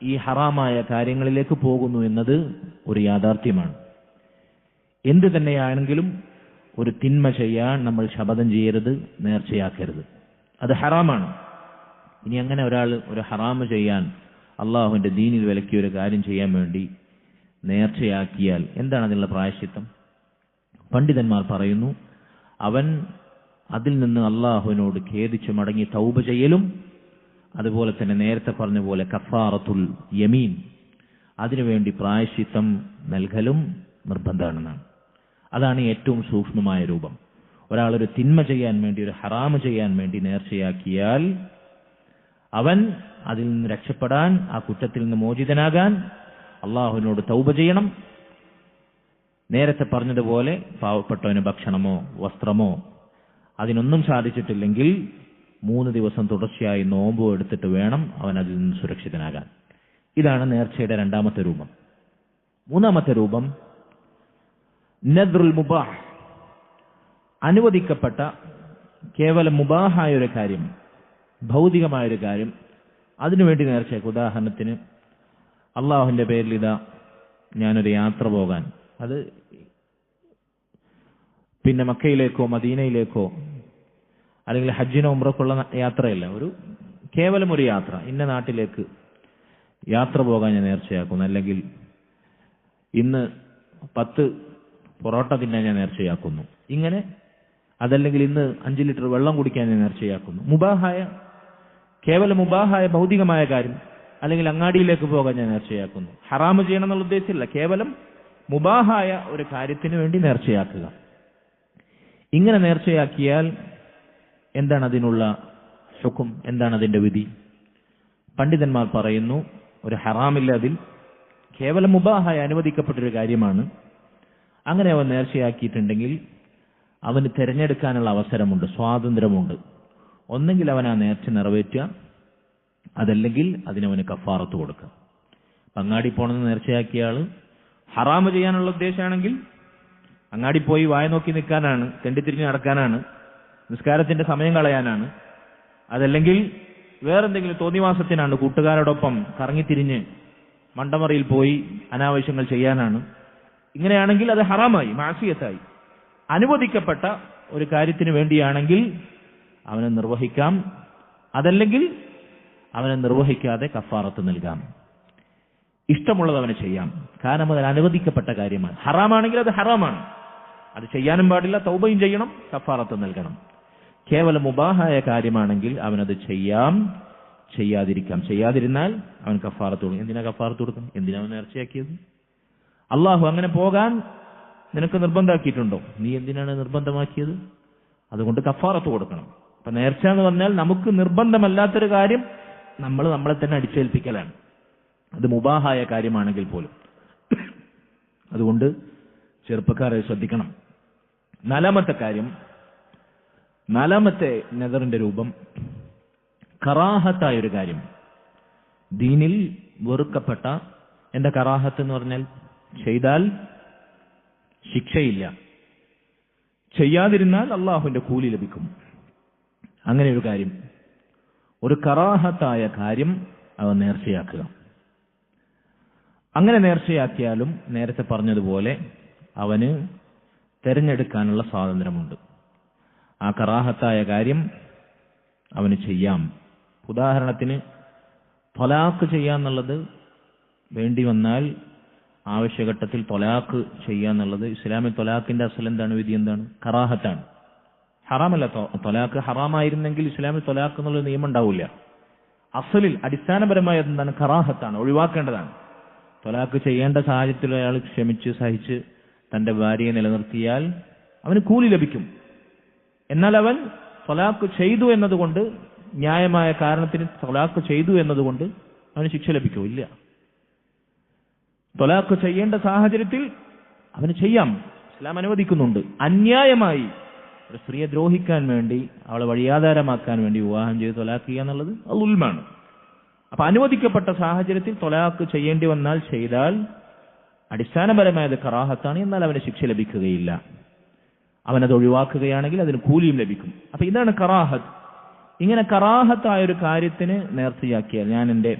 ഈ ഹറാമായ കാര്യങ്ങളിലേക്ക് പോകുന്നു എന്നത് ഒരു യാഥാർത്ഥ്യമാണ്. എന്ത് തന്നെയാണെങ്കിലും ഒരു തിന്മ ചെയ്യാൻ നമ്മൾ ശപഥം ചെയ്യരുത്, നേർച്ചയാക്കരുത്. അത് ഹറാമാണ്. ഇനി അങ്ങനെ ഒരാൾ ഒരു ഹറാമ് ചെയ്യാൻ, അള്ളാഹുവിന്റെ ദീനിൽ വിലക്കിയ ഒരു കാര്യം ചെയ്യാൻ വേണ്ടി നേർച്ചയാക്കിയാൽ എന്താണ് അതിനുള്ള പ്രായശ്ചിത്തം? പണ്ഡിതന്മാർ പറയുന്നു, അവൻ അതിൽ നിന്ന് അള്ളാഹുവിനോട് ഖേദിച്ചു മടങ്ങി തൗബ ചെയ്യലും അതുപോലെ തന്നെ നേരത്തെ പറഞ്ഞ പോലെ കഫാറത്തുൽ യമീൻ, അതിനുവേണ്ടി പ്രായശ്ചിത്തം നൽകലും നിർബന്ധമാണെന്നാണ്. അതാണ് ഏറ്റവും സൂക്ഷ്മമായ രൂപം. ഒരാളൊരു തിന്മ ചെയ്യാൻ വേണ്ടി, ഒരു ഹറാമ് ചെയ്യാൻ വേണ്ടി നേർച്ചയാക്കിയാൽ അവൻ അതിൽ നിന്ന് രക്ഷപ്പെടാൻ, ആ കുറ്റത്തിൽ നിന്ന് മോചിതനാകാൻ അള്ളാഹുവിനോട് തൗബ ചെയ്യണം. നേരത്തെ പറഞ്ഞതുപോലെ പാവപ്പെട്ടവന് ഭക്ഷണമോ വസ്ത്രമോ അതിനൊന്നും സാധിച്ചിട്ടില്ലെങ്കിൽ 3 ദിവസം തുടർച്ചയായി നോമ്പ് എടുത്തിട്ട് വേണം അവൻ അതിൽ നിന്ന് സുരക്ഷിതനാകാൻ. ഇതാണ് നേർച്ചയുടെ രണ്ടാമത്തെ രൂപം. മൂന്നാമത്തെ രൂപം നദ്റുൽ മുബാഹ്, അനുവദിക്കപ്പെട്ട കേവലം മുബാഹായ ഒരു കാര്യം, ഭൗതികമായൊരു കാര്യം, അതിനുവേണ്ടി നേർച്ചയാക്കുക. ഉദാഹരണത്തിന് അള്ളാഹുവിന്റെ പേരിൽ ഇതാ ഞാനൊരു യാത്ര പോകാൻ, അത് പിന്നെ മക്കയിലേക്കോ മദീനയിലേക്കോ അല്ലെങ്കിൽ ഹജ്ജിനോ ഉംറയ്ക്കുള്ള യാത്രയല്ല, ഒരു കേവലം ഒരു യാത്ര, ഇന്ന നാട്ടിലേക്ക് യാത്ര പോകാൻ ഞാൻ നേർച്ചയാക്കുന്നു, അല്ലെങ്കിൽ ഇന്ന് 10 പൊറോട്ട തിന്നാൻ ഞാൻ നേർച്ചയാക്കുന്നു, ഇങ്ങനെ, അതല്ലെങ്കിൽ ഇന്ന് 5 ലിറ്റർ വെള്ളം കുടിക്കാൻ ഞാൻ നേർച്ചയാക്കുന്നു. മുബാഹായ, കേവലം മുബാഹായ ഭൗതികമായ കാര്യം, അല്ലെങ്കിൽ അങ്ങാടിയിലേക്ക് പോകാൻ ഞാൻ നേർച്ചയാക്കുന്നു. ഹറാമ് ചെയ്യണം എന്നുള്ള ഉദ്ദേശമില്ല, കേവലം മുബാഹായ ഒരു കാര്യത്തിന് വേണ്ടി നേർച്ചയാക്കുക. ഇങ്ങനെ നേർച്ചയാക്കിയാൽ എന്താണ് അതിനുള്ള ഹുക്ം, എന്താണ് അതിന്റെ വിധി? പണ്ഡിതന്മാർ പറയുന്നു, ഒരു ഹറാമില്ല അതിൽ, കേവലം മുബാഹായ അനുവദിക്കപ്പെട്ടൊരു കാര്യമാണ്. അങ്ങനെ അവൻ നേർച്ചയാക്കിയിട്ടുണ്ടെങ്കിൽ അവന് തിരഞ്ഞെടുക്കാനുള്ള അവസരമുണ്ട്, സ്വാതന്ത്ര്യമുണ്ട്. ഒന്നെങ്കിൽ അവൻ ആ നേർച്ച നിറവേറ്റുക, അതല്ലെങ്കിൽ അതിനവന് കഫാറത്ത് കൊടുക്കുക. അങ്ങാടി പോണെന്ന് നേർച്ചയാക്കിയ ആള് ഹറാമ് ചെയ്യാനുള്ള ഉദ്ദേശമാണെങ്കിൽ അങ്ങാടി പോയി വായ നോക്കി നിൽക്കാനാണ്, തെണ്ടിത്തിരിഞ്ഞ് നടക്കാനാണ്, നിസ്കാരത്തിന്റെ സമയം കളയാനാണ്, അതല്ലെങ്കിൽ വേറെന്തെങ്കിലും തോന്നിവാസത്തിനാണ്, കൂട്ടുകാരോടൊപ്പം കറങ്ങിത്തിരിഞ്ഞ് മണ്ടമറിയിൽ പോയി അനാവശ്യങ്ങൾ ചെയ്യാനാണ്, ഇങ്ങനെയാണെങ്കിൽ അത് ഹറാമായി, മാസിയത്തായി. അനുവദിക്കപ്പെട്ട ഒരു കാര്യത്തിന് വേണ്ടിയാണെങ്കിൽ അവനെ നിർവഹിക്കാം, അതല്ലെങ്കിൽ അവനെ നിർവഹിക്കാതെ കഫാറത്ത് നൽകാം. ഇഷ്ടമുള്ളത് അവന് ചെയ്യാം, കാരണം അത് അനുവദിക്കപ്പെട്ട കാര്യമാണ്. ഹറാമാണെങ്കിൽ അത് ഹറാമാണ്, അത് ചെയ്യാനും പാടില്ല, തൗബയും ചെയ്യണം, കഫാറത്ത് നൽകണം. കേവലം മുബാഹായ കാര്യമാണെങ്കിൽ അവനത് ചെയ്യാം, ചെയ്യാതിരിക്കാം. ചെയ്യാതിരുന്നാൽ അവൻ കഫാറത്ത് കൊടുക്കും. എന്തിനാ കഫാറത്ത് കൊടുക്കണം? എന്തിനാ അവൻ നേർച്ചയാക്കിയത്? അള്ളാഹു അങ്ങനെ പോകാൻ നിനക്ക് നിർബന്ധമാക്കിയിട്ടുണ്ടോ? നീ എന്തിനാണ് നിർബന്ധമാക്കിയത്? അതുകൊണ്ട് കഫാറത്ത് കൊടുക്കണം. അപ്പൊ നേർച്ച എന്ന് പറഞ്ഞാൽ നമുക്ക് നിർബന്ധമല്ലാത്തൊരു കാര്യം നമ്മൾ നമ്മളെ തന്നെ അടിച്ചേൽപ്പിക്കലാണ്, അത് മുബാഹായ കാര്യമാണെങ്കിൽ പോലും. അതുകൊണ്ട് ചെറുപ്പക്കാരെ ശ്രദ്ധിക്കണം. നാലാമത്തെ നദറിന്റെ രൂപം കറാഹത്തായൊരു കാര്യം, ദീനിൽ വെറുക്കപ്പെട്ട. എന്താ കറാഹത്ത് എന്ന് പറഞ്ഞാൽ? ചെയ്താൽ ശിക്ഷയില്ല, ചെയ്യാതിരുന്നാൽ അള്ളാഹുവിന്റെ കൂലി ലഭിക്കും. അങ്ങനെ ഒരു കാര്യം, ഒരു കറാഹത്തായ കാര്യം അവൻ നേർച്ചയാക്കുക. അങ്ങനെ നേർച്ചയാക്കിയാലും നേരത്തെ പറഞ്ഞതുപോലെ അവന് തെരഞ്ഞെടുക്കാനുള്ള സ്വാതന്ത്ര്യമുണ്ട്. ആ കറാഹത്തായ കാര്യം അവന് ചെയ്യാം. ഉദാഹരണത്തിന് ത്വലാഖ് ചെയ്യാന്നുള്ളത് വേണ്ടി വന്നാൽ, ആവശ്യഘട്ടത്തിൽ ത്വലാഖ് ചെയ്യാന്നുള്ളത്, ഇസ്ലാമിൽ ത്വലാഖിന്റെ അസൽ എന്താണ്, വിധി എന്താണ്? കറാഹത്താണ്, ഹറാമല്ല. ത്വലാഖ് ഹറാമായിരുന്നെങ്കിൽ ഇസ്ലാമിൽ ത്വലാഖ് എന്നുള്ള നിയമം ഉണ്ടാവില്ല. അസലിൽ അടിസ്ഥാനപരമായ എന്താണ്? കറാഹത്താണ്, ഒഴിവാക്കേണ്ടതാണ്. ത്വലാഖ് ചെയ്യേണ്ട സാഹചര്യത്തിൽ അയാൾ ക്ഷമിച്ച് സഹിച്ച് തന്റെ ഭാര്യയെ നിലനിർത്തിയാൽ അവന് കൂലി ലഭിക്കും. എന്നാൽ അവൻ ത്വലാഖ് ചെയ്തു എന്നതുകൊണ്ട്, ന്യായമായ കാരണത്തിന് ത്വലാഖ് ചെയ്തു എന്നതുകൊണ്ട് അവന് ശിക്ഷ ലഭിക്കോ? ഇല്ല. ത്വലാഖ് ചെയ്യേണ്ട സാഹചര്യത്തിൽ അവന് ചെയ്യാം, ഇസ്ലാം അനുവദിക്കുന്നുണ്ട്. അന്യായമായി ഒരു സ്ത്രീയെ ദ്രോഹിക്കാൻ വേണ്ടി, അവളെ വഴിയാധാരമാക്കാൻ വേണ്ടി വിവാഹം ചെയ്ത് ത്വലാഖ് ചെയ്യുക എന്നുള്ളത് അത് ഉൽമാണ്. അപ്പൊ അനുവദിക്കപ്പെട്ട സാഹചര്യത്തിൽ ത്വലാഖ് ചെയ്യേണ്ടി വന്നാൽ ചെയ്താൽ അടിസ്ഥാനപരമായത് കറാഹത്താണ്, എന്നാൽ അവന് ശിക്ഷ ലഭിക്കുകയില്ല. അവനത് ഒഴിവാക്കുകയാണെങ്കിൽ അതിന് കൂലിയും ലഭിക്കും. അപ്പൊ ഇതാണ് കറാഹത്ത്. ഇങ്ങനെ കറാഹത്തായ ഒരു കാര്യത്തിന് നേർച്ചയാക്കിയാൽ, ഞാൻ എൻ്റെ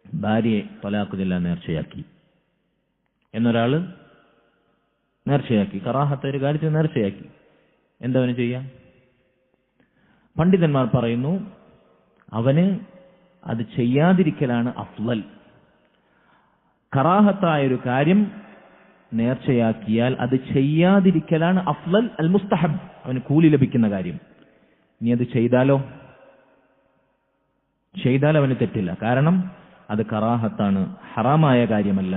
ഭാര്യയെ ത്വലാഖ് ചെല്ലാൻ നേർച്ചയാക്കി എന്നൊരാള് നേർച്ചയാക്കി, കറാഹത്തായ ഒരു കാര്യത്തിന് നേർച്ചയാക്കി, എന്തവന് ചെയ്യാം? പണ്ഡിതന്മാർ പറയുന്നു അവന് അത് ചെയ്യാതിരിക്കലാണ് അഫ്ളൽ. കറാഹത്തായ ഒരു കാര്യം നേർച്ചയാക്കിയാൽ അത് ചെയ്യാതിരിക്കലാണ് അഫ്ളൽ, അൽ മുസ്തഹബ്, അവന് കൂലി ലഭിക്കുന്ന കാര്യം. ഇനി അത് ചെയ്താലോ? ചെയ്താൽ അവന് തെറ്റില്ല, കാരണം അത് കറാഹത്താണ്, ഹറാമായ കാര്യമല്ല.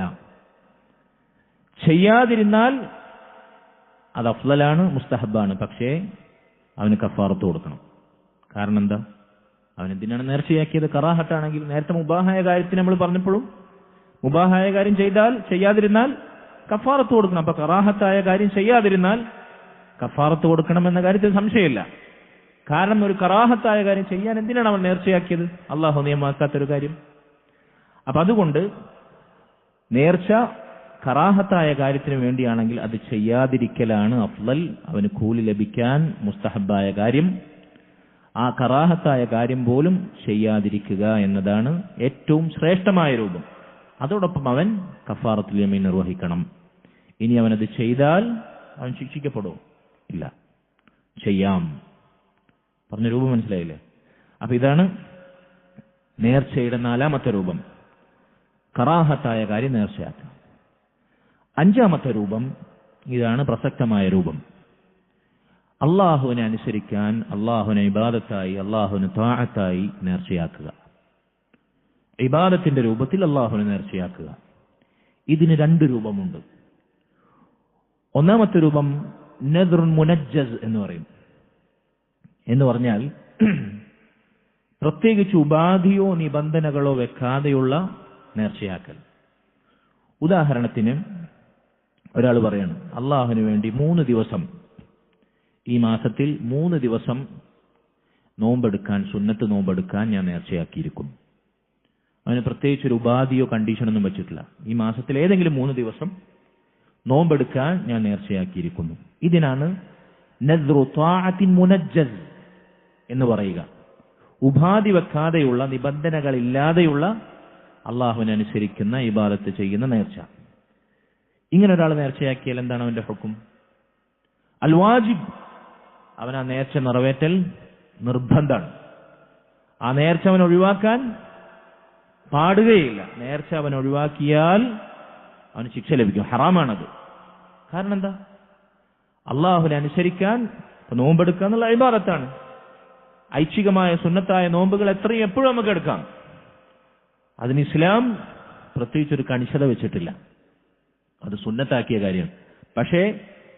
ചെയ്യാതിരുന്നാൽ അത് അഫ്ളലാണ്, മുസ്തഹബാണ്. പക്ഷേ അവന് കഫാറത്ത് കൊടുക്കണം. കാരണം എന്താ? അവൻ എന്തിനാണ് നേർച്ചയാക്കിയത്? കറാഹത്താണെങ്കിൽ. നേരത്തെ മുബാഹായ കാര്യത്തിന് നമ്മൾ പറഞ്ഞപ്പോഴും മുബാഹായ കാര്യം ചെയ്യാതിരുന്നാൽ കഫാറത്ത് കൊടുക്കണം. അപ്പൊ കറാഹത്തായ കാര്യം ചെയ്യാതിരുന്നാൽ കഫാറത്ത് കൊടുക്കണം എന്ന കാര്യത്തിൽ സംശയമില്ല. കാരണം ഒരു കറാഹത്തായ കാര്യം ചെയ്യാൻ എന്തിനാണ് അവൻ നേർച്ചയാക്കിയത്? അള്ളാഹു നിയമമാക്കാത്തൊരു കാര്യം. അപ്പൊ അതുകൊണ്ട് നേർച്ച കറാഹത്തായ കാര്യത്തിന് വേണ്ടിയാണെങ്കിൽ അത് ചെയ്യാതിരിക്കലാണ് അഫ്ളൽ, അവന് കൂലി ലഭിക്കാൻ മുസ്തഹബായ കാര്യം. ആ കറാഹത്തായ കാര്യം പോലും ചെയ്യാതിരിക്കുക എന്നതാണ് ഏറ്റവും ശ്രേഷ്ഠമായ രൂപം. അതോടൊപ്പം അവൻ കഫാറത്തുൽ യമീൻ നിർവഹിക്കണം. ഇനി അവനത് ചെയ്താൽ അവൻ ശിക്ഷിക്കപ്പെടുമോ? ഇല്ല, ചെയ്യാം. പറഞ്ഞ രൂപം മനസ്സിലായില്ലേ? അപ്പൊ ഇതാണ് നേർച്ചയുടെ 4ാമത്തെ രൂപം, കറാഹത്തായ കാര്യം നേർച്ചയാക്കുക. 5ാമത്തെ രൂപം, ഇതാണ് പ്രസക്തമായ രൂപം, അള്ളാഹുവിനെ അനുസരിക്കാൻ, അള്ളാഹുവിനെ ഇബാദത്തായി, അള്ളാഹുവിന് ത്വാഅത്തായി നേർച്ചയാക്കുക. ഇബാദത്തിന്റെ രൂപത്തിൽ അള്ളാഹുവിനെ നേർച്ചയാക്കുക. ഇതിന് 2 രൂപമുണ്ട്. 1ാമത്തെ രൂപം നദ്റുൻ മുനജ്ജസ് എന്ന് പറയും. എന്ന് പറഞ്ഞാൽ പ്രത്യേകിച്ച് ഉപാധിയോ നിബന്ധനകളോ വെക്കാതെയുള്ള നേർച്ചയാക്കൽ. ഉദാഹരണത്തിന് ഒരാൾ പറയാണ്, അള്ളാഹുവിന് വേണ്ടി 3 ദിവസം, ഈ മാസത്തിൽ 3 ദിവസം നോമ്പെടുക്കാൻ, സുന്നത്ത് നോമ്പെടുക്കാൻ ഞാൻ നേർച്ചയാക്കിയിരിക്കുന്നു. അവന് പ്രത്യേകിച്ച് ഒരു ഉപാധിയോ കണ്ടീഷനൊന്നും വെച്ചിട്ടില്ല. ഈ മാസത്തിൽ ഏതെങ്കിലും 3 ദിവസം നോമ്പെടുക്കാൻ ഞാൻ നേർച്ചയാക്കിയിരിക്കുന്നു. ഇതിനാണ് നദ്റു ത്വാഅത്തിൻ മുനജ്ജസ് എന്ന് പറയുക. ഉപാധി വെക്കാതെയുള്ള, നിബന്ധനകളില്ലാതെയുള്ള അള്ളാഹുവിനെ അനുസരിക്കുന്ന ഇബാദത്ത് ചെയ്യുന്ന നേർച്ച. ഇങ്ങനെ ഒരാൾ നേർച്ചയാക്കിയാൽ എന്താണ് അവന്റെ ഹുക്ം? അൽ വാജിബ്, അവൻ ആ നേർച്ച നിറവേറ്റൽ നിർബന്ധമാണ്. ആ നേർച്ച അവൻ ഒഴിവാക്കാൻ പാടുകയില്ല. നേർച്ച അവൻ ഒഴിവാക്കിയാൽ അവന് ശിക്ഷ ലഭിക്കും, ഹറാമാണത്. കാരണം എന്താ? അള്ളാഹുവിനെ അനുസരിക്കാൻ നോമ്പെടുക്കുക എന്നുള്ള ഇബാദത്താണ്. ഐച്ഛികമായ സുന്നത്തായ നോമ്പുകൾ എത്രയും എപ്പോഴും നമുക്ക് എടുക്കാം. അതിന് ഇസ്ലാം പ്രത്യേകിച്ചൊരു കണിശത വെച്ചിട്ടില്ല, അത് സുന്നത്താക്കിയ കാര്യമാണ്. പക്ഷേ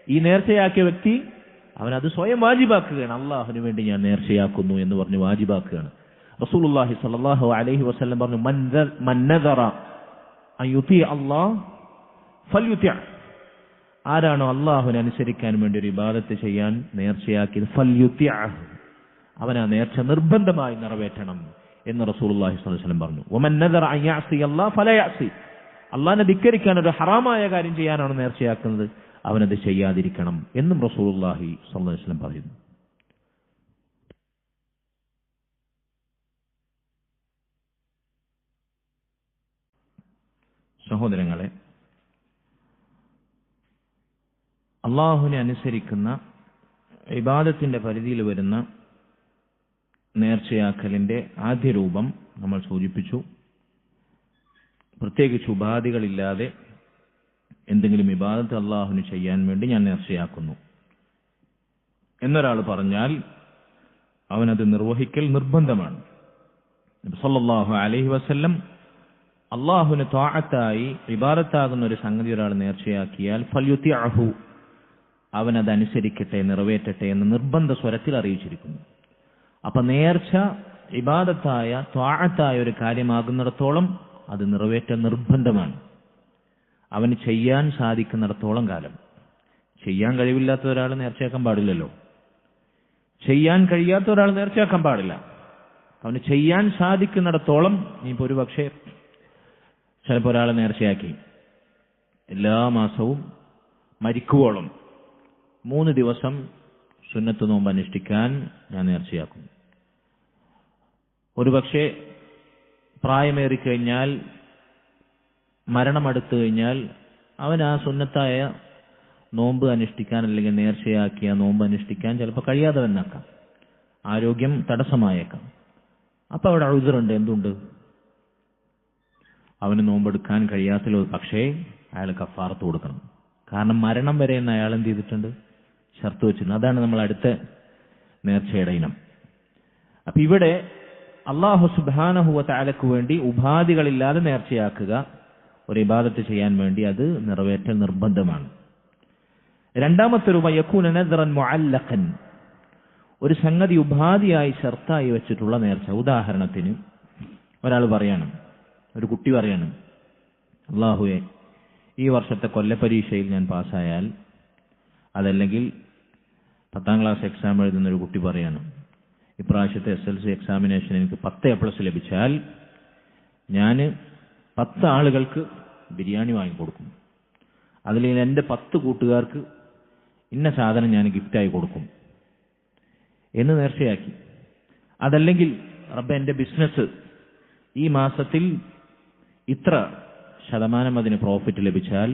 ഈ നേർച്ചയാക്കിയ വ്യക്തി അവനത് സ്വയം വാജിബാക്കുകയാണ്. അള്ളാഹുവിന് വേണ്ടി ഞാൻ നേർച്ചയാക്കുന്നു എന്ന് പറഞ്ഞ് വാജിബാക്കുകയാണ്. റസൂലുള്ളാഹി സ്വല്ലല്ലാഹു അലൈഹി വസല്ലം പറഞ്ഞു, മൻ നദറ അൻ യുതി അല്ലാഹ് ഫൽയുതി. ആരാണോ അള്ളാഹുവിനെ അനുസരിക്കാൻ വേണ്ടി ഒരു ഇബാദത്ത് ചെയ്യാൻ നേർച്ചയാക്കിയത്, ഫൽയുതി, അവൻ ആ നേർച്ച നിർബന്ധമായി നിറവേറ്റണം എന്ന് റസൂലുള്ളാഹി സ്വല്ലല്ലാഹു അലൈഹി വസല്ലം പറഞ്ഞു. വമൻ നദറ അൻ യഅസി അല്ലാഹ് ഫലാ യഅസി. അള്ളാഹിനെ ധിക്കരിക്കാൻ, ഒരു ഹറാമായ കാര്യം ചെയ്യാനാണ് നേർച്ചയാക്കുന്നത്, അവനത് ചെയ്യാതിരിക്കണം എന്നും റസൂലുള്ളാഹി സ്വല്ലല്ലാഹു അലൈഹി വസല്ലം പറയുന്നു. സഹോദരങ്ങളെ, അള്ളാഹുവിനെ അനുസരിക്കുന്ന ഇബാദത്തിന്റെ പരിധിയിൽ വരുന്ന നേർച്ചയാക്കലിന്റെ ആദ്യ രൂപം നമ്മൾ സൂചിപ്പിച്ചു. പ്രത്യേകിച്ച് ഉപാധികളില്ലാതെ എന്തെങ്കിലും ഇബാദത്ത് അള്ളാഹുവിന് ചെയ്യാൻ വേണ്ടി ഞാൻ നേർച്ചയാക്കുന്നു എന്നൊരാൾ പറഞ്ഞാൽ അവനത് നിർവഹിക്കൽ നിർബന്ധമാണ്. നബി സല്ലല്ലാഹു അലൈഹി വസല്ലം അള്ളാഹുവിന് ത്വാഅത്തായി ഇബാദത്താകുന്ന ഒരു സംഗതി ഒരാൾ നേർച്ചയാക്കിയാൽ ഫൽയുതിഅഹു, അവനതനുസരിക്കട്ടെ, നിറവേറ്റട്ടെ എന്ന് നിർബന്ധ സ്വരത്തിൽ അറിയിച്ചിരിക്കുന്നു. അപ്പൊ നേർച്ച ഇബാദത്തായ ത്വാഅത്തായ ഒരു കാര്യമാകുന്നിടത്തോളം അത് നിറവേറ്റൽ നിർബന്ധമാണ്. അവന് ചെയ്യാൻ സാധിക്കുന്നിടത്തോളം കാലം. ചെയ്യാൻ കഴിവില്ലാത്ത ഒരാൾ നേർച്ചയാക്കാൻ പാടില്ലല്ലോ. ചെയ്യാൻ കഴിയാത്ത ഒരാൾ നേർച്ചയാക്കാൻ പാടില്ല. അവന് ചെയ്യാൻ സാധിക്കുന്നിടത്തോളം, ഇനിയിപ്പോൾ ഒരു പക്ഷേ ചിലപ്പോൾ ഒരാളെ നേർച്ചയാക്കി എല്ലാ മാസവും മരിക്കുവോളം 3 ദിവസം സുന്നത്ത് നോമ്പ് അനുഷ്ഠിക്കാൻ ഞാൻ നേർച്ചയാക്കുന്നു. ഒരുപക്ഷെ പ്രായമേറിക്കഴിഞ്ഞാൽ, മരണമെടുത്തു കഴിഞ്ഞാൽ അവൻ ആ സുന്നത്തായ നോമ്പ് അനുഷ്ഠിക്കാൻ അല്ലെങ്കിൽ നേർച്ചയാക്കിയ നോമ്പ് അനുഷ്ഠിക്കാൻ ചിലപ്പോൾ കഴിയാതെ വന്നേക്കാം. ആരോഗ്യം തടസ്സമായേക്കാം. അപ്പൊ അവിടെ ഉദ്റുണ്ട്. എന്തുണ്ട്? അവന് നോമ്പെടുക്കാൻ കഴിയാത്തല്ലോ. പക്ഷേ അയാൾ കഫാറത്ത് കൊടുക്കണം. കാരണം മരണം വരെ എന്ന് അയാൾ എന്ത് ചെയ്തിട്ടുണ്ട്? ഷർത്ത് വെച്ചിട്ടുണ്ട്. അതാണ് നമ്മൾ അടുത്ത നേർച്ചയുടെ ഇനം. അപ്പൊ ഇവിടെ അല്ലാഹു സുബ്ഹാനഹു വ തആലക്ക് വേണ്ടി ഉപാധികളില്ലാതെ നേർച്ചയാക്കുക, ഒരു ഇബാദത്ത് ചെയ്യാൻ വേണ്ടി അത് നിറവേറ്റൽ നിർബന്ധമാണ്. രണ്ടാമത്തെ രൂപ യകൂന നദ്റൻ മുഅല്ലഖൻ, ഒരു സംഗതി ഉപാധിയായി ഷർത്തായി വെച്ചിട്ടുള്ള നേർച്ച. ഉദാഹരണത്തിന് ഒരാൾ പറയാണ്, ഒരു കുട്ടി പറയാണ്, അല്ലാഹുവേ, ഈ വർഷത്തെ കൊല്ലപരീക്ഷയിൽ ഞാൻ പാസ്സായാൽ, അതല്ലെങ്കിൽ 10ാം ക്ലാസ് എക്സാം എഴുതുന്ന ഒരു കുട്ടി പറയാണ്, ഇപ്രാവശ്യത്തെ SLC എക്സാമിനേഷൻ എനിക്ക് 10 A+ ലഭിച്ചാൽ ഞാൻ 10 ആളുകൾക്ക് ബിരിയാണി വാങ്ങിക്കൊടുക്കും. അതിൽ എൻ്റെ 10 കൂട്ടുകാർക്ക് ഇന്ന സാധനം ഞാൻ ഗിഫ്റ്റായി കൊടുക്കും എന്ന് നേർച്ചയാക്കി. അതല്ലെങ്കിൽ റബ്ബേ, എൻ്റെ ബിസിനസ് ഈ മാസത്തിൽ ഇത്ര ശതമാനം അതിന് പ്രോഫിറ്റ് ലഭിച്ചാൽ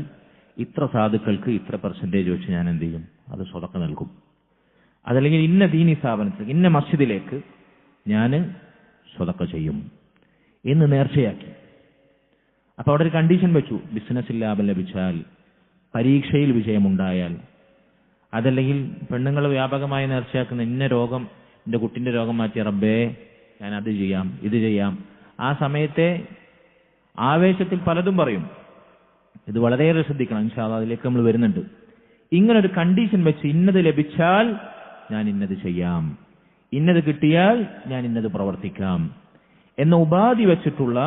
ഇത്ര സാധുക്കൾക്ക് ഇത്ര % വെച്ച് ഞാൻ എന്ത് ചെയ്യും? അത് സ്വതക്ക നൽകും. അതല്ലെങ്കിൽ ഇന്ന ദീനി സ്ഥാപനത്തിൽ, ഇന്ന മസ്ജിദിലേക്ക് ഞാൻ സ്വതക്ക ചെയ്യും എന്ന് നേർച്ചയാക്കി. അപ്പൊ അവിടെ ഒരു കണ്ടീഷൻ വെച്ചു. ബിസിനസ്സിൽ ലാഭം ലഭിച്ചാൽ, പരീക്ഷയിൽ വിജയമുണ്ടായാൽ, അതല്ലെങ്കിൽ പെണ്ണുങ്ങൾ വ്യാപകമായി നേർച്ചയാക്കുന്ന ഇന്ന രോഗം, എൻ്റെ കുട്ടിൻ്റെ രോഗം മാറ്റിയ റബ്ബേ ഞാൻ അത് ചെയ്യാം, ഇത് ചെയ്യാം. ആ സമയത്തെ ആവേശത്തിൽ പലതും പറയും. ഇത് വളരെയേറെ ശ്രദ്ധിക്കണം. ഇൻഷാ അല്ലാഹ് അതിലേക്ക് നമ്മൾ വരുന്നുണ്ട്. ഇങ്ങനൊരു കണ്ടീഷൻ വെച്ച് ഇന്നത് ലഭിച്ചാൽ ഞാൻ ഇന്നത് ചെയ്യാം, ഇന്നത് കിട്ടിയാൽ ഞാൻ ഇന്നത് പ്രവർത്തിക്കാം എന്ന ഉപാധി വെച്ചിട്ടുള്ള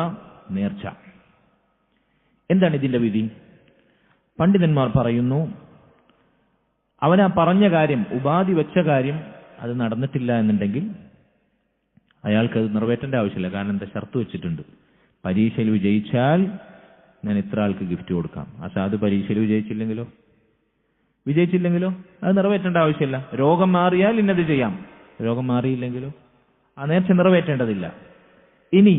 നേർച്ച. എന്താണ് ഇതിന്റെ വിധി? പണ്ഡിതന്മാർ പറയുന്നു, അവനാ പറഞ്ഞ കാര്യം, ഉപാധി വെച്ച കാര്യം അത് നടന്നിട്ടില്ല എന്നുണ്ടെങ്കിൽ അയാൾക്ക് അത് നിറവേറ്റേണ്ട ആവശ്യമില്ല. കാരണം എന്താ? ഷർത്ത് വെച്ചിട്ടുണ്ട്. പരീക്ഷയിൽ വിജയിച്ചാൽ ഞാൻ ഇത്ര ആൾക്ക് ഗിഫ്റ്റ് കൊടുക്കാം. അത് പരീക്ഷയിൽ വിജയിച്ചില്ലെങ്കിലോ അത് നിറവേറ്റേണ്ട ആവശ്യമില്ല. രോഗം മാറിയാൽ ഇന്നത് ചെയ്യാം, രോഗം മാറിയില്ലെങ്കിലോ ആ നേർച്ച നിറവേറ്റേണ്ടതില്ല. ഇനി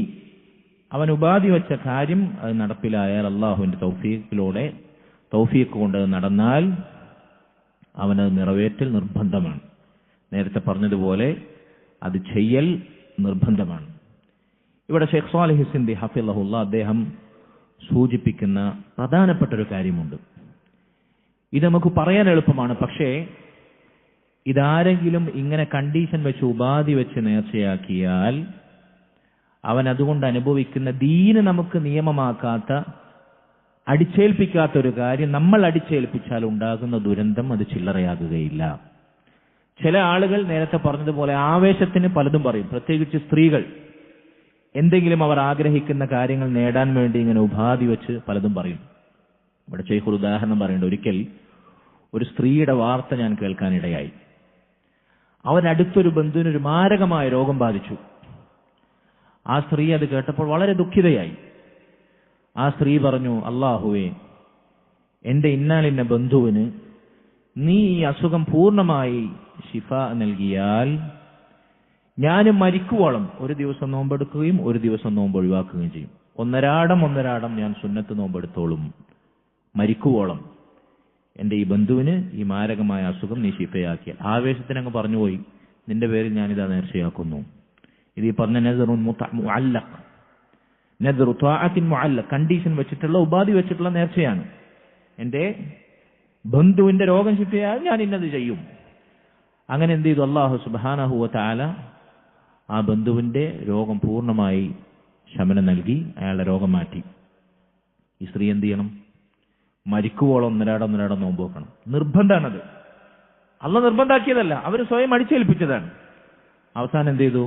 അവൻ ഉപാധി വെച്ച കാര്യം അത് നടപ്പിലായാൽ, അള്ളാഹുവിന്റെ തൗഫീഖ് കൊണ്ട് അത് നടന്നാൽ അവനത് നിറവേറ്റൽ നിർബന്ധമാണ്. നേരത്തെ പറഞ്ഞതുപോലെ അത് ചെയ്യൽ നിർബന്ധമാണ്. ഇവിടെ ഷെയ്ഖ് സ്വാലിഹ് സിന്ദി ഹഫിളഹുല്ലാ അദ്ദേഹം സൂചിപ്പിക്കുന്ന പ്രധാനപ്പെട്ട ഒരു കാര്യമുണ്ട്. ഇത് നമുക്ക് പറയാൻ എളുപ്പമാണ്. പക്ഷേ ഇതാരെങ്കിലും ഇങ്ങനെ കണ്ടീഷൻ വെച്ച് ഉപാധി വെച്ച് നേർച്ചയാക്കിയാൽ അവൻ അതുകൊണ്ട് അനുഭവിക്കുന്ന ദീന് നമുക്ക് നിയമമാക്കാത്ത, അടിച്ചേൽപ്പിക്കാത്ത ഒരു കാര്യം നമ്മൾ അടിച്ചേൽപ്പിച്ചാൽ ഉണ്ടാകുന്ന ദുരന്തം അത് ചില്ലറയാകുകയില്ല. ചില ആളുകൾ നേരത്തെ പറഞ്ഞതുപോലെ ആവേശത്തിന് പലതും പറയും. പ്രത്യേകിച്ച് സ്ത്രീകൾ എന്തെങ്കിലും അവർ ആഗ്രഹിക്കുന്ന കാര്യങ്ങൾ നേടാൻ വേണ്ടി ഇങ്ങനെ ഉപാധി വെച്ച് പലതും പറയും. ഇവിടെ ശൈഖുൽ ഉദാഹരണം പറയുന്നുണ്ട്. ഒരിക്കൽ ഒരു സ്ത്രീയുടെ വാർത്ത ഞാൻ കേൾക്കാനിടയായി. അവരടുത്തൊരു ബന്ധുവിനൊരു മാരകമായ രോഗം ബാധിച്ചു. ആ സ്ത്രീ അത് കേട്ടപ്പോൾ വളരെ ദുഃഖിതയായി. ആ സ്ത്രീ പറഞ്ഞു, അല്ലാഹുവേ, എന്റെ ഇന്നാലിന്ന ബന്ധുവിന് നീ ഈ അസുഖം പൂർണ്ണമായി ശിഫ നൽകിയാൽ ഞാനും മരിക്കുവോളം ഒരു ദിവസം നോമ്പെടുക്കുകയും ഒരു ദിവസം നോമ്പ് ഒഴിവാക്കുകയും ചെയ്യും. ഒന്നരാടം ഞാൻ സുന്നത്ത് നോമ്പെടുത്തോളും. മരിക്കുവോളം എന്റെ ഈ ബന്ധുവിന് ഈ മാരകമായ അസുഖം നീ ശിഫയാക്കിയാൽ. ആവേശത്തിനങ്ങ് പറഞ്ഞുപോയി, നിന്റെ പേരിൽ ഞാനിതാ നേർച്ചയാക്കുന്നു. ഇത് ഈ പറഞ്ഞ നദറുൻ മുഅല്ലഖ്, നദറു ത്വാഅത്തിൻ മുഅല്ലഖ്, കണ്ടീഷൻ വെച്ചിട്ടുള്ള, ഉപാധി വെച്ചിട്ടുള്ള നേർച്ചയാണ്. എന്റെ ബന്ധുവിന്റെ രോഗം ശിഫയാൽ ഞാൻ ഇന്നത് ചെയ്യും. അങ്ങനെ എന്ത് ചെയ്തു? അല്ലാഹു സുബ്ഹാനഹു വ തആല ആ ബന്ധുവിന്റെ രോഗം പൂർണ്ണമായി ശമനം നൽകി, അയാളുടെ രോഗം മാറ്റി. ഈ സ്ത്രീ എന്ത് ചെയ്യണം? മരിക്കുവോളം ഒന്നരാടം നോമ്പ് വെക്കണം. നിർബന്ധമാണത്. അള്ളാഹ് നിർബന്ധാക്കിയതല്ല, അവർ സ്വയം അടിച്ചേൽപ്പിച്ചതാണ്. അവസാനം എന്ത് ചെയ്തു?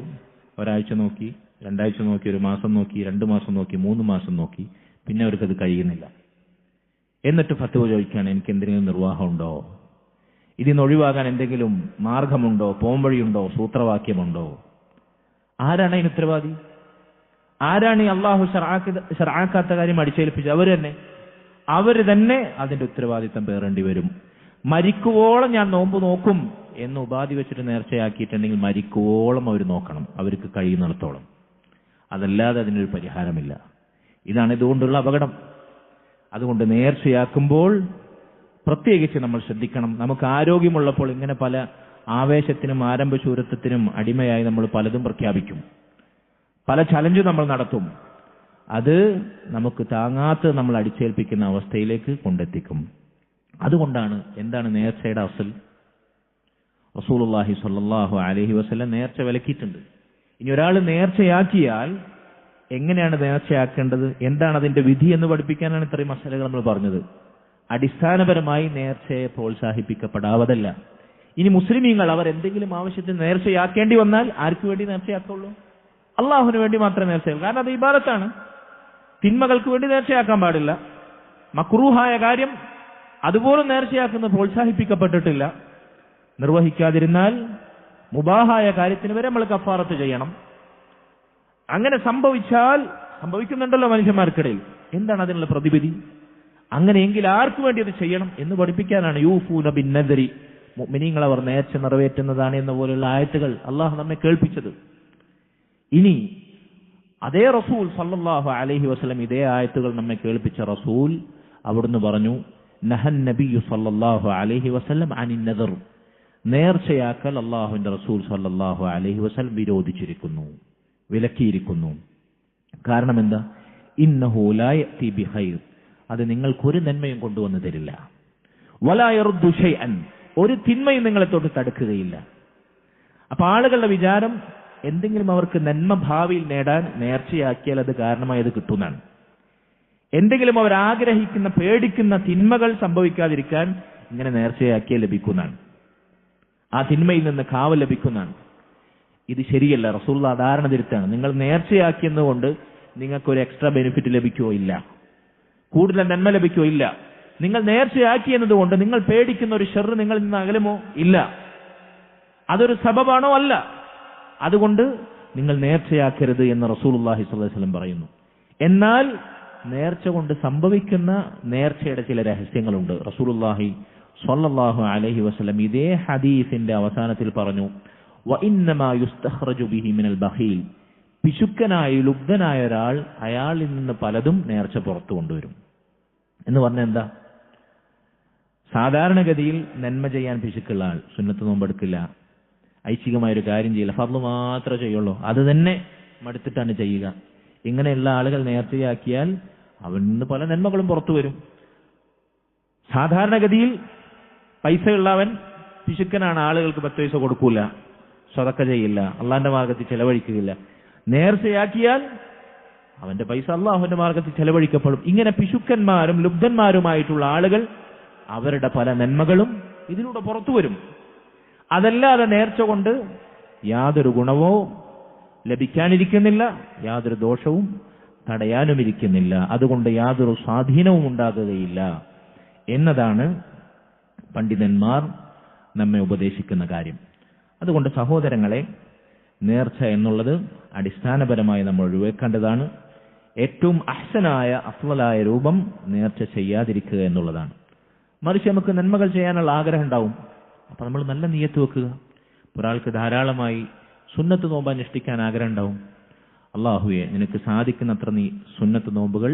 ഒരാഴ്ച നോക്കി, 2 ആഴ്ച നോക്കി, 1 മാസം നോക്കി, 2 മാസം നോക്കി, 3 മാസം നോക്കി. പിന്നെ അവർക്കത് കഴിയുന്നില്ല. എന്നിട്ട് ഫത്വ ചോദിക്കുകയാണ്, എനിക്ക് എന്തെങ്കിലും നിർവാഹമുണ്ടോ? ഇതിന്ന് ഒഴിവാകാൻ എന്തെങ്കിലും മാർഗമുണ്ടോ? പോംവഴിയുണ്ടോ? സൂത്രവാക്യമുണ്ടോ? ആരാണ് അതിന് ഉത്തരവാദി? ആരാണ് ഈ അള്ളാഹു ശർആക്കാത്ത കാര്യം അടിച്ചേൽപ്പിച്ചത്? അവർ തന്നെ അതിന്റെ ഉത്തരവാദിത്തം പേറേണ്ടി വരും. മരിക്കുവോളം ഞാൻ നോമ്പ് നോക്കും എന്ന് ഉപാധി വെച്ചിട്ട് നേർച്ചയാക്കിയിട്ടുണ്ടെങ്കിൽ മരിക്കുവോളം അവർ നോക്കണം, അവർക്ക് കഴിയുന്നിടത്തോളം. അതല്ലാതെ അതിനൊരു പരിഹാരമില്ല. ഇതാണ് ഇതുകൊണ്ടുള്ള അപകടം. അതുകൊണ്ട് നേർച്ചയാക്കുമ്പോൾ പ്രത്യേകിച്ച് നമ്മൾ ശ്രദ്ധിക്കണം. നമുക്ക് ആരോഗ്യമുള്ളപ്പോൾ ഇങ്ങനെ പല ആവേശത്തിനും ആരംഭശൂരത്വത്തിനും അടിമയായി നമ്മൾ പലതും പ്രഖ്യാപിക്കും, പല ചലഞ്ചും നമ്മൾ നടത്തും. അത് നമുക്ക് താങ്ങാത്ത നമ്മൾ അടിച്ചേൽപ്പിക്കുന്ന അവസ്ഥയിലേക്ക് കൊണ്ടെത്തിക്കും. അതുകൊണ്ടാണ് എന്താണ് നേർച്ചയുടെ അസൽ? റസൂലുള്ളാഹി സ്വല്ലല്ലാഹു അലൈഹി വസല്ലം നേർച്ച വിലക്കിയിട്ടുണ്ട്. ഇനി ഒരാൾ നേർച്ചയാക്കിയാൽ എങ്ങനെയാണ് നേർച്ചയാക്കേണ്ടത്, എന്താണ് അതിന്റെ വിധി എന്ന് പഠിപ്പിക്കാനാണ് ഇത്രയും മസലകൾ നമ്മൾ പറഞ്ഞത്. അടിസ്ഥാനപരമായി നേർച്ചയെ പ്രോത്സാഹിപ്പിക്കപ്പെടാവതല്ല. ഇനി മുസ്ലിമീങ്ങൾ അവർ എന്തെങ്കിലും ആവശ്യത്തിന് നേർച്ചയാക്കേണ്ടി വന്നാൽ ആർക്ക് വേണ്ടി നേർച്ചയാക്കുള്ളൂ? അള്ളാഹുവിന് വേണ്ടി മാത്രമേ നേർച്ചയാക്കൂ. കാരണം അത് ഇബാദത്താണ്. തിന്മകൾക്ക് വേണ്ടി നേർച്ചയാക്കാൻ പാടില്ല. മക്റൂഹായ കാര്യം അതുപോലും നേർച്ചയാക്കുന്നത് പ്രോത്സാഹിപ്പിക്കപ്പെട്ടിട്ടില്ല. നിർവഹിക്കാതിരുന്നാൽ മുബാഹായ കാര്യത്തിന് വരെ നമ്മൾ കഫാറത്ത് ചെയ്യണം. അങ്ങനെ സംഭവിക്കുന്നുണ്ടല്ലോ മനുഷ്യന്മാർക്കിടയിൽ. എന്താണ് അതിനുള്ള പ്രതിവിധി? അങ്ങനെയെങ്കിൽ ആർക്കു വേണ്ടി അത് ചെയ്യണം എന്ന് പഠിപ്പിക്കാനാണ് യൂഫൂന ബിന്നദരി, മുഅ്മിനീങ്ങൾ അവർ നേർച്ച നിറവേറ്റുന്നതാണ് എന്ന പോലെയുള്ള ആയത്തുകൾ അള്ളാഹു നമ്മെ കേൾപ്പിച്ചത്. ഇനി അതേ റസൂൽ സല്ലല്ലാഹു അലൈഹി വസല്ലം ഇതേ ആയത്തുകൾ നമ്മെ കേൾപ്പിച്ച റസൂൽ അവിടുന്ന് പറഞ്ഞു, നഹൻ നബിയു സല്ലല്ലാഹു അലൈഹി വസല്ലം അനിൻ നദർ, നേർച്ചയാക്കൽ അള്ളാഹുവിന്റെ റസൂൽ സല്ലല്ലാഹു അലൈഹി വസല്ലം വിരോധിച്ചിരിക്കുന്നു, വിലക്കിയിരിക്കുന്നു. കാരണം എന്താ? ഇന്നഹു ലാ യഅതി ബിഖൈർ, അത് നിങ്ങൾക്കൊരു നന്മയും കൊണ്ടുവന്നു തരില്ല. വലാ യറുദ്ദു ഷൈഅൻ, ഒരു തിന്മയും നിങ്ങളെ തൊട്ട് തടുക്കുകയില്ല. അപ്പൊ ആളുകളുടെ വിചാരം എന്തെങ്കിലും അവർക്ക് നന്മ ഭാവിയിൽ നേടാൻ നേർച്ചയാക്കിയാൽ അത് കാരണമായി അത് കിട്ടുന്നതാണ്. എന്തെങ്കിലും അവർ ആഗ്രഹിക്കുന്ന പേടിക്കുന്ന തിന്മകൾ സംഭവിക്കാതിരിക്കാൻ ഇങ്ങനെ നേർച്ചയാക്കിയാൽ ലഭിക്കുന്നതാണ്. ആ തിന്മയിൽ നിന്ന് കാവൽ ലഭിക്കുന്നതാണ്. ഇത് ശരിയല്ല. റസൂലുള്ളാഹി ധാരണ തിരുത്താണ്. നിങ്ങൾ നേർച്ചയാക്കിയെന്നുകൊണ്ട് നിങ്ങൾക്കൊരു എക്സ്ട്രാ ബെനിഫിറ്റ് ലഭിക്കുകയോ ഇല്ല, കൂടുതൽ നന്മ ലഭിക്കുകയോ ഇല്ല. നിങ്ങൾ നേർച്ചയാക്കിയെന്നതുകൊണ്ട് നിങ്ങൾ പേടിക്കുന്ന ഒരു ഷർറ് നിങ്ങളിൽ നിന്ന് അകലുമോ? ഇല്ല. അതൊരു സബബാണോ? അല്ല. അതുകൊണ്ട് നിങ്ങൾ നേർച്ചയാക്കരുത് എന്ന് റസൂലുള്ളാഹി സ്വല്ലല്ലാഹു അലൈഹി വസല്ലം പറയുന്നു. എന്നാൽ നേർച്ച കൊണ്ട് സംഭവിക്കുന്ന നേർച്ചയുടെ ചില രഹസ്യങ്ങളുണ്ട്. റസൂലുള്ളാഹി സ്വല്ലല്ലാഹു അലൈഹി വസല്ലം ഇതേ ഹദീസിന്റെ അവസാനത്തിൽ പറഞ്ഞു, വഇന്നമാ യുസ്തഖ്റജു ബിഹി മിനൽ ബഖീൽ, പിശുക്കനായ ലുബ്ധനായ ഒരാൾ അയാളിൽ നിന്ന് പലതും നേർച്ച പുറത്തു കൊണ്ടുവരും എന്ന് പറഞ്ഞാൽ എന്താ? സാധാരണഗതിയിൽ നന്മ ചെയ്യാൻ പിശുക്കുള്ള ആൾ സുന്നത്ത് നോമ്പെടുക്കില്ല, ഐച്ഛികമായൊരു കാര്യം ചെയ്യില്ല, ഫർള് മാത്രമേ ചെയ്യുള്ളൂ, അത് തന്നെ മടുത്തിട്ടാണ് ചെയ്യുക. ഇങ്ങനെയുള്ള ആളുകൾ നേർച്ചയാക്കിയാൽ അവനിൽ നിന്ന് പല നന്മകളും പുറത്തു വരും. സാധാരണഗതിയിൽ പൈസയുള്ളവൻ പിശുക്കനാണ്, ആളുകൾക്ക് 10 പൈസ കൊടുക്കൂല, സദഖ ചെയ്യില്ല, അള്ളാന്റെ മാർഗത്തിൽ ചെലവഴിക്കുകയില്ല. നേർച്ചയാക്കിയാൽ അവന്റെ പൈസ അള്ളാഹുവിന്റെ മാർഗത്തിൽ ചെലവഴിക്കപ്പെടും. ഇങ്ങനെ പിശുക്കന്മാരും ലുബ്ധന്മാരുമായിട്ടുള്ള ആളുകൾ അവരുടെ പല നന്മകളും ഇതിലൂടെ പുറത്തു വരും. അതല്ലാതെ നേർച്ച കൊണ്ട് യാതൊരു ഗുണവോ ലഭിക്കാനിരിക്കുന്നില്ല, യാതൊരു ദോഷവും തടയാനുമിരിക്കുന്നില്ല, അതുകൊണ്ട് യാതൊരു സ്വാധീനവും ഉണ്ടാകുകയില്ല എന്നതാണ് പണ്ഡിതന്മാർ നമ്മെ ഉപദേശിക്കുന്ന കാര്യം. അതുകൊണ്ട് സഹോദരങ്ങളെ, നേർച്ച എന്നുള്ളത് അടിസ്ഥാനപരമായി നമ്മൾ ഒഴിവാക്കേണ്ടതാണ്. ഏറ്റവും അഹ്സനായ അഫ്ളലായ രൂപം നേർച്ച ചെയ്യാതിരിക്കുക എന്നുള്ളതാണ്. മറിച്ച് നമുക്ക് നന്മകൾ ചെയ്യാനുള്ള ആഗ്രഹം ഉണ്ടാവും. അപ്പൊ നമ്മൾ നല്ല നിയ്യത്ത് വെക്കുക. ഒരാൾക്ക് ധാരാളമായി സുന്നത്ത് നോമ്പ് അനുഷ്ഠിക്കാൻ ആഗ്രഹം ഉണ്ടാവും. അള്ളാഹുവെ, നിനക്ക് സാധിക്കുന്നത്ര നീ സുന്നത്ത് നോമ്പുകൾ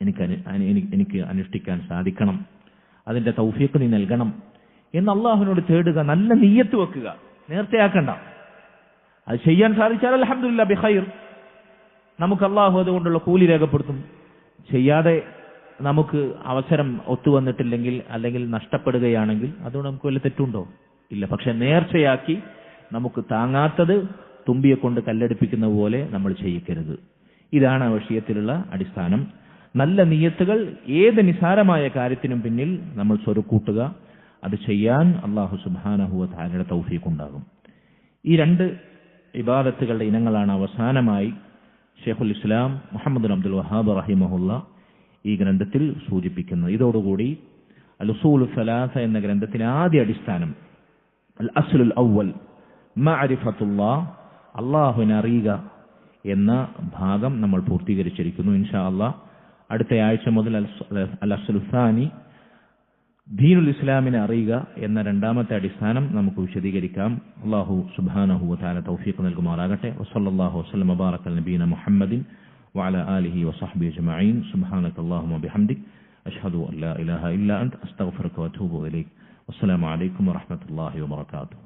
എനിക്ക് അനുഷ്ഠിക്കാൻ സാധിക്കണം, അതിന്റെ തൗഫീഖ് നീ നൽകണം എന്ന് അള്ളാഹുവിനോട് തേടുക. നല്ല നിയ്യത്ത് വെക്കുക, നേർച്ചയാക്കണ്ട. അത് ചെയ്യാൻ സാധിച്ചാൽ അൽഹംദുലില്ലാഹ് ബിഖൈർ, നമുക്ക് അള്ളാഹു അതുകൊണ്ടുള്ള കൂലി രേഖപ്പെടുത്തും. ചെയ്യാതെ നമുക്ക് അവസരം ഒത്തുവന്നിട്ടില്ലെങ്കിൽ അല്ലെങ്കിൽ നഷ്ടപ്പെടുകയാണെങ്കിൽ അതുകൊണ്ട് നമുക്ക് വല്ല തെറ്റുണ്ടോ? ഇല്ല. പക്ഷെ നേർച്ചയാക്കി നമുക്ക് താങ്ങാത്തത് തുമ്പിയെ കൊണ്ട് കല്ലെടുപ്പിക്കുന്ന പോലെ നമ്മൾ ചെയ്യിക്കരുത്. ഇതാണ് ആ വിഷയത്തിലുള്ള അടിസ്ഥാനം. നല്ല നിയ്യത്തുകൾ ഏത് നിസാരമായ കാര്യത്തിനും പിന്നിൽ നമ്മൾ സ്വരുക്കൂട്ടുക. അത് ചെയ്യാൻ അല്ലാഹു സുബ്ഹാനഹു വ തആലയുടെ തൗഫീഖ് ഉണ്ടാകും. ഈ രണ്ട് ഇബാദത്തുകളുടെ ഇനങ്ങളാണ് അവസാനമായി ഷെയ്ഖുൽ ഇസ്ലാം മുഹമ്മദ് അബ്ദുൽ വഹാബ് റഹിമഹുല്ല ഈ ഗ്രന്ഥത്തിൽ സൂചിപ്പിക്കുന്നത്. ഇതോടുകൂടി അൽ ഉസൂൽ സലാസ എന്ന ഗ്രന്ഥത്തിന് ആദ്യ അടിസ്ഥാനം അൽ അസ്ലുൽ അവ്വൽ മഅരിഫത്തുല്ലാഹ്, അല്ലാഹുവിനെ അറിയുക എന്ന ഭാഗം നമ്മൾ പൂർത്തീകരിച്ചിരിക്കുന്നു. ഇൻഷാ അല്ലാഹ് അടുത്ത ആഴ്ച മുതൽ അൽ അസ്ലുൽ സാനി ദീനുൽ ഇസ്ലാമിനെ അറിയുക എന്ന രണ്ടാമത്തെ അടിസ്ഥാനം നമുക്ക് വിശദീകരിക്കാം. അല്ലാഹു സുബ്ഹാനഹു വ തആല തൗഫീഖ് നൽകുമാറാകട്ടെ. വസല്ലല്ലാഹു വസല്ലം വബാറക അല നബീന മുഹമ്മദിൻ വഅല ആലിഹി വസഹ്ബിഹി അജ്മഈൻ. സുബ്ഹാനകല്ലാഹുമ്മ വബിഹംദിക അഷ്ഹദു അൻ ലാ ഇലാഹ ഇല്ല അൻത അസ്തഗ്ഫിറുക വഅതൂബു ഇലൈക്. വസ്സലാമു അലൈക്കും വറഹ്മത്തുള്ളാഹി വബറകാതുഹു.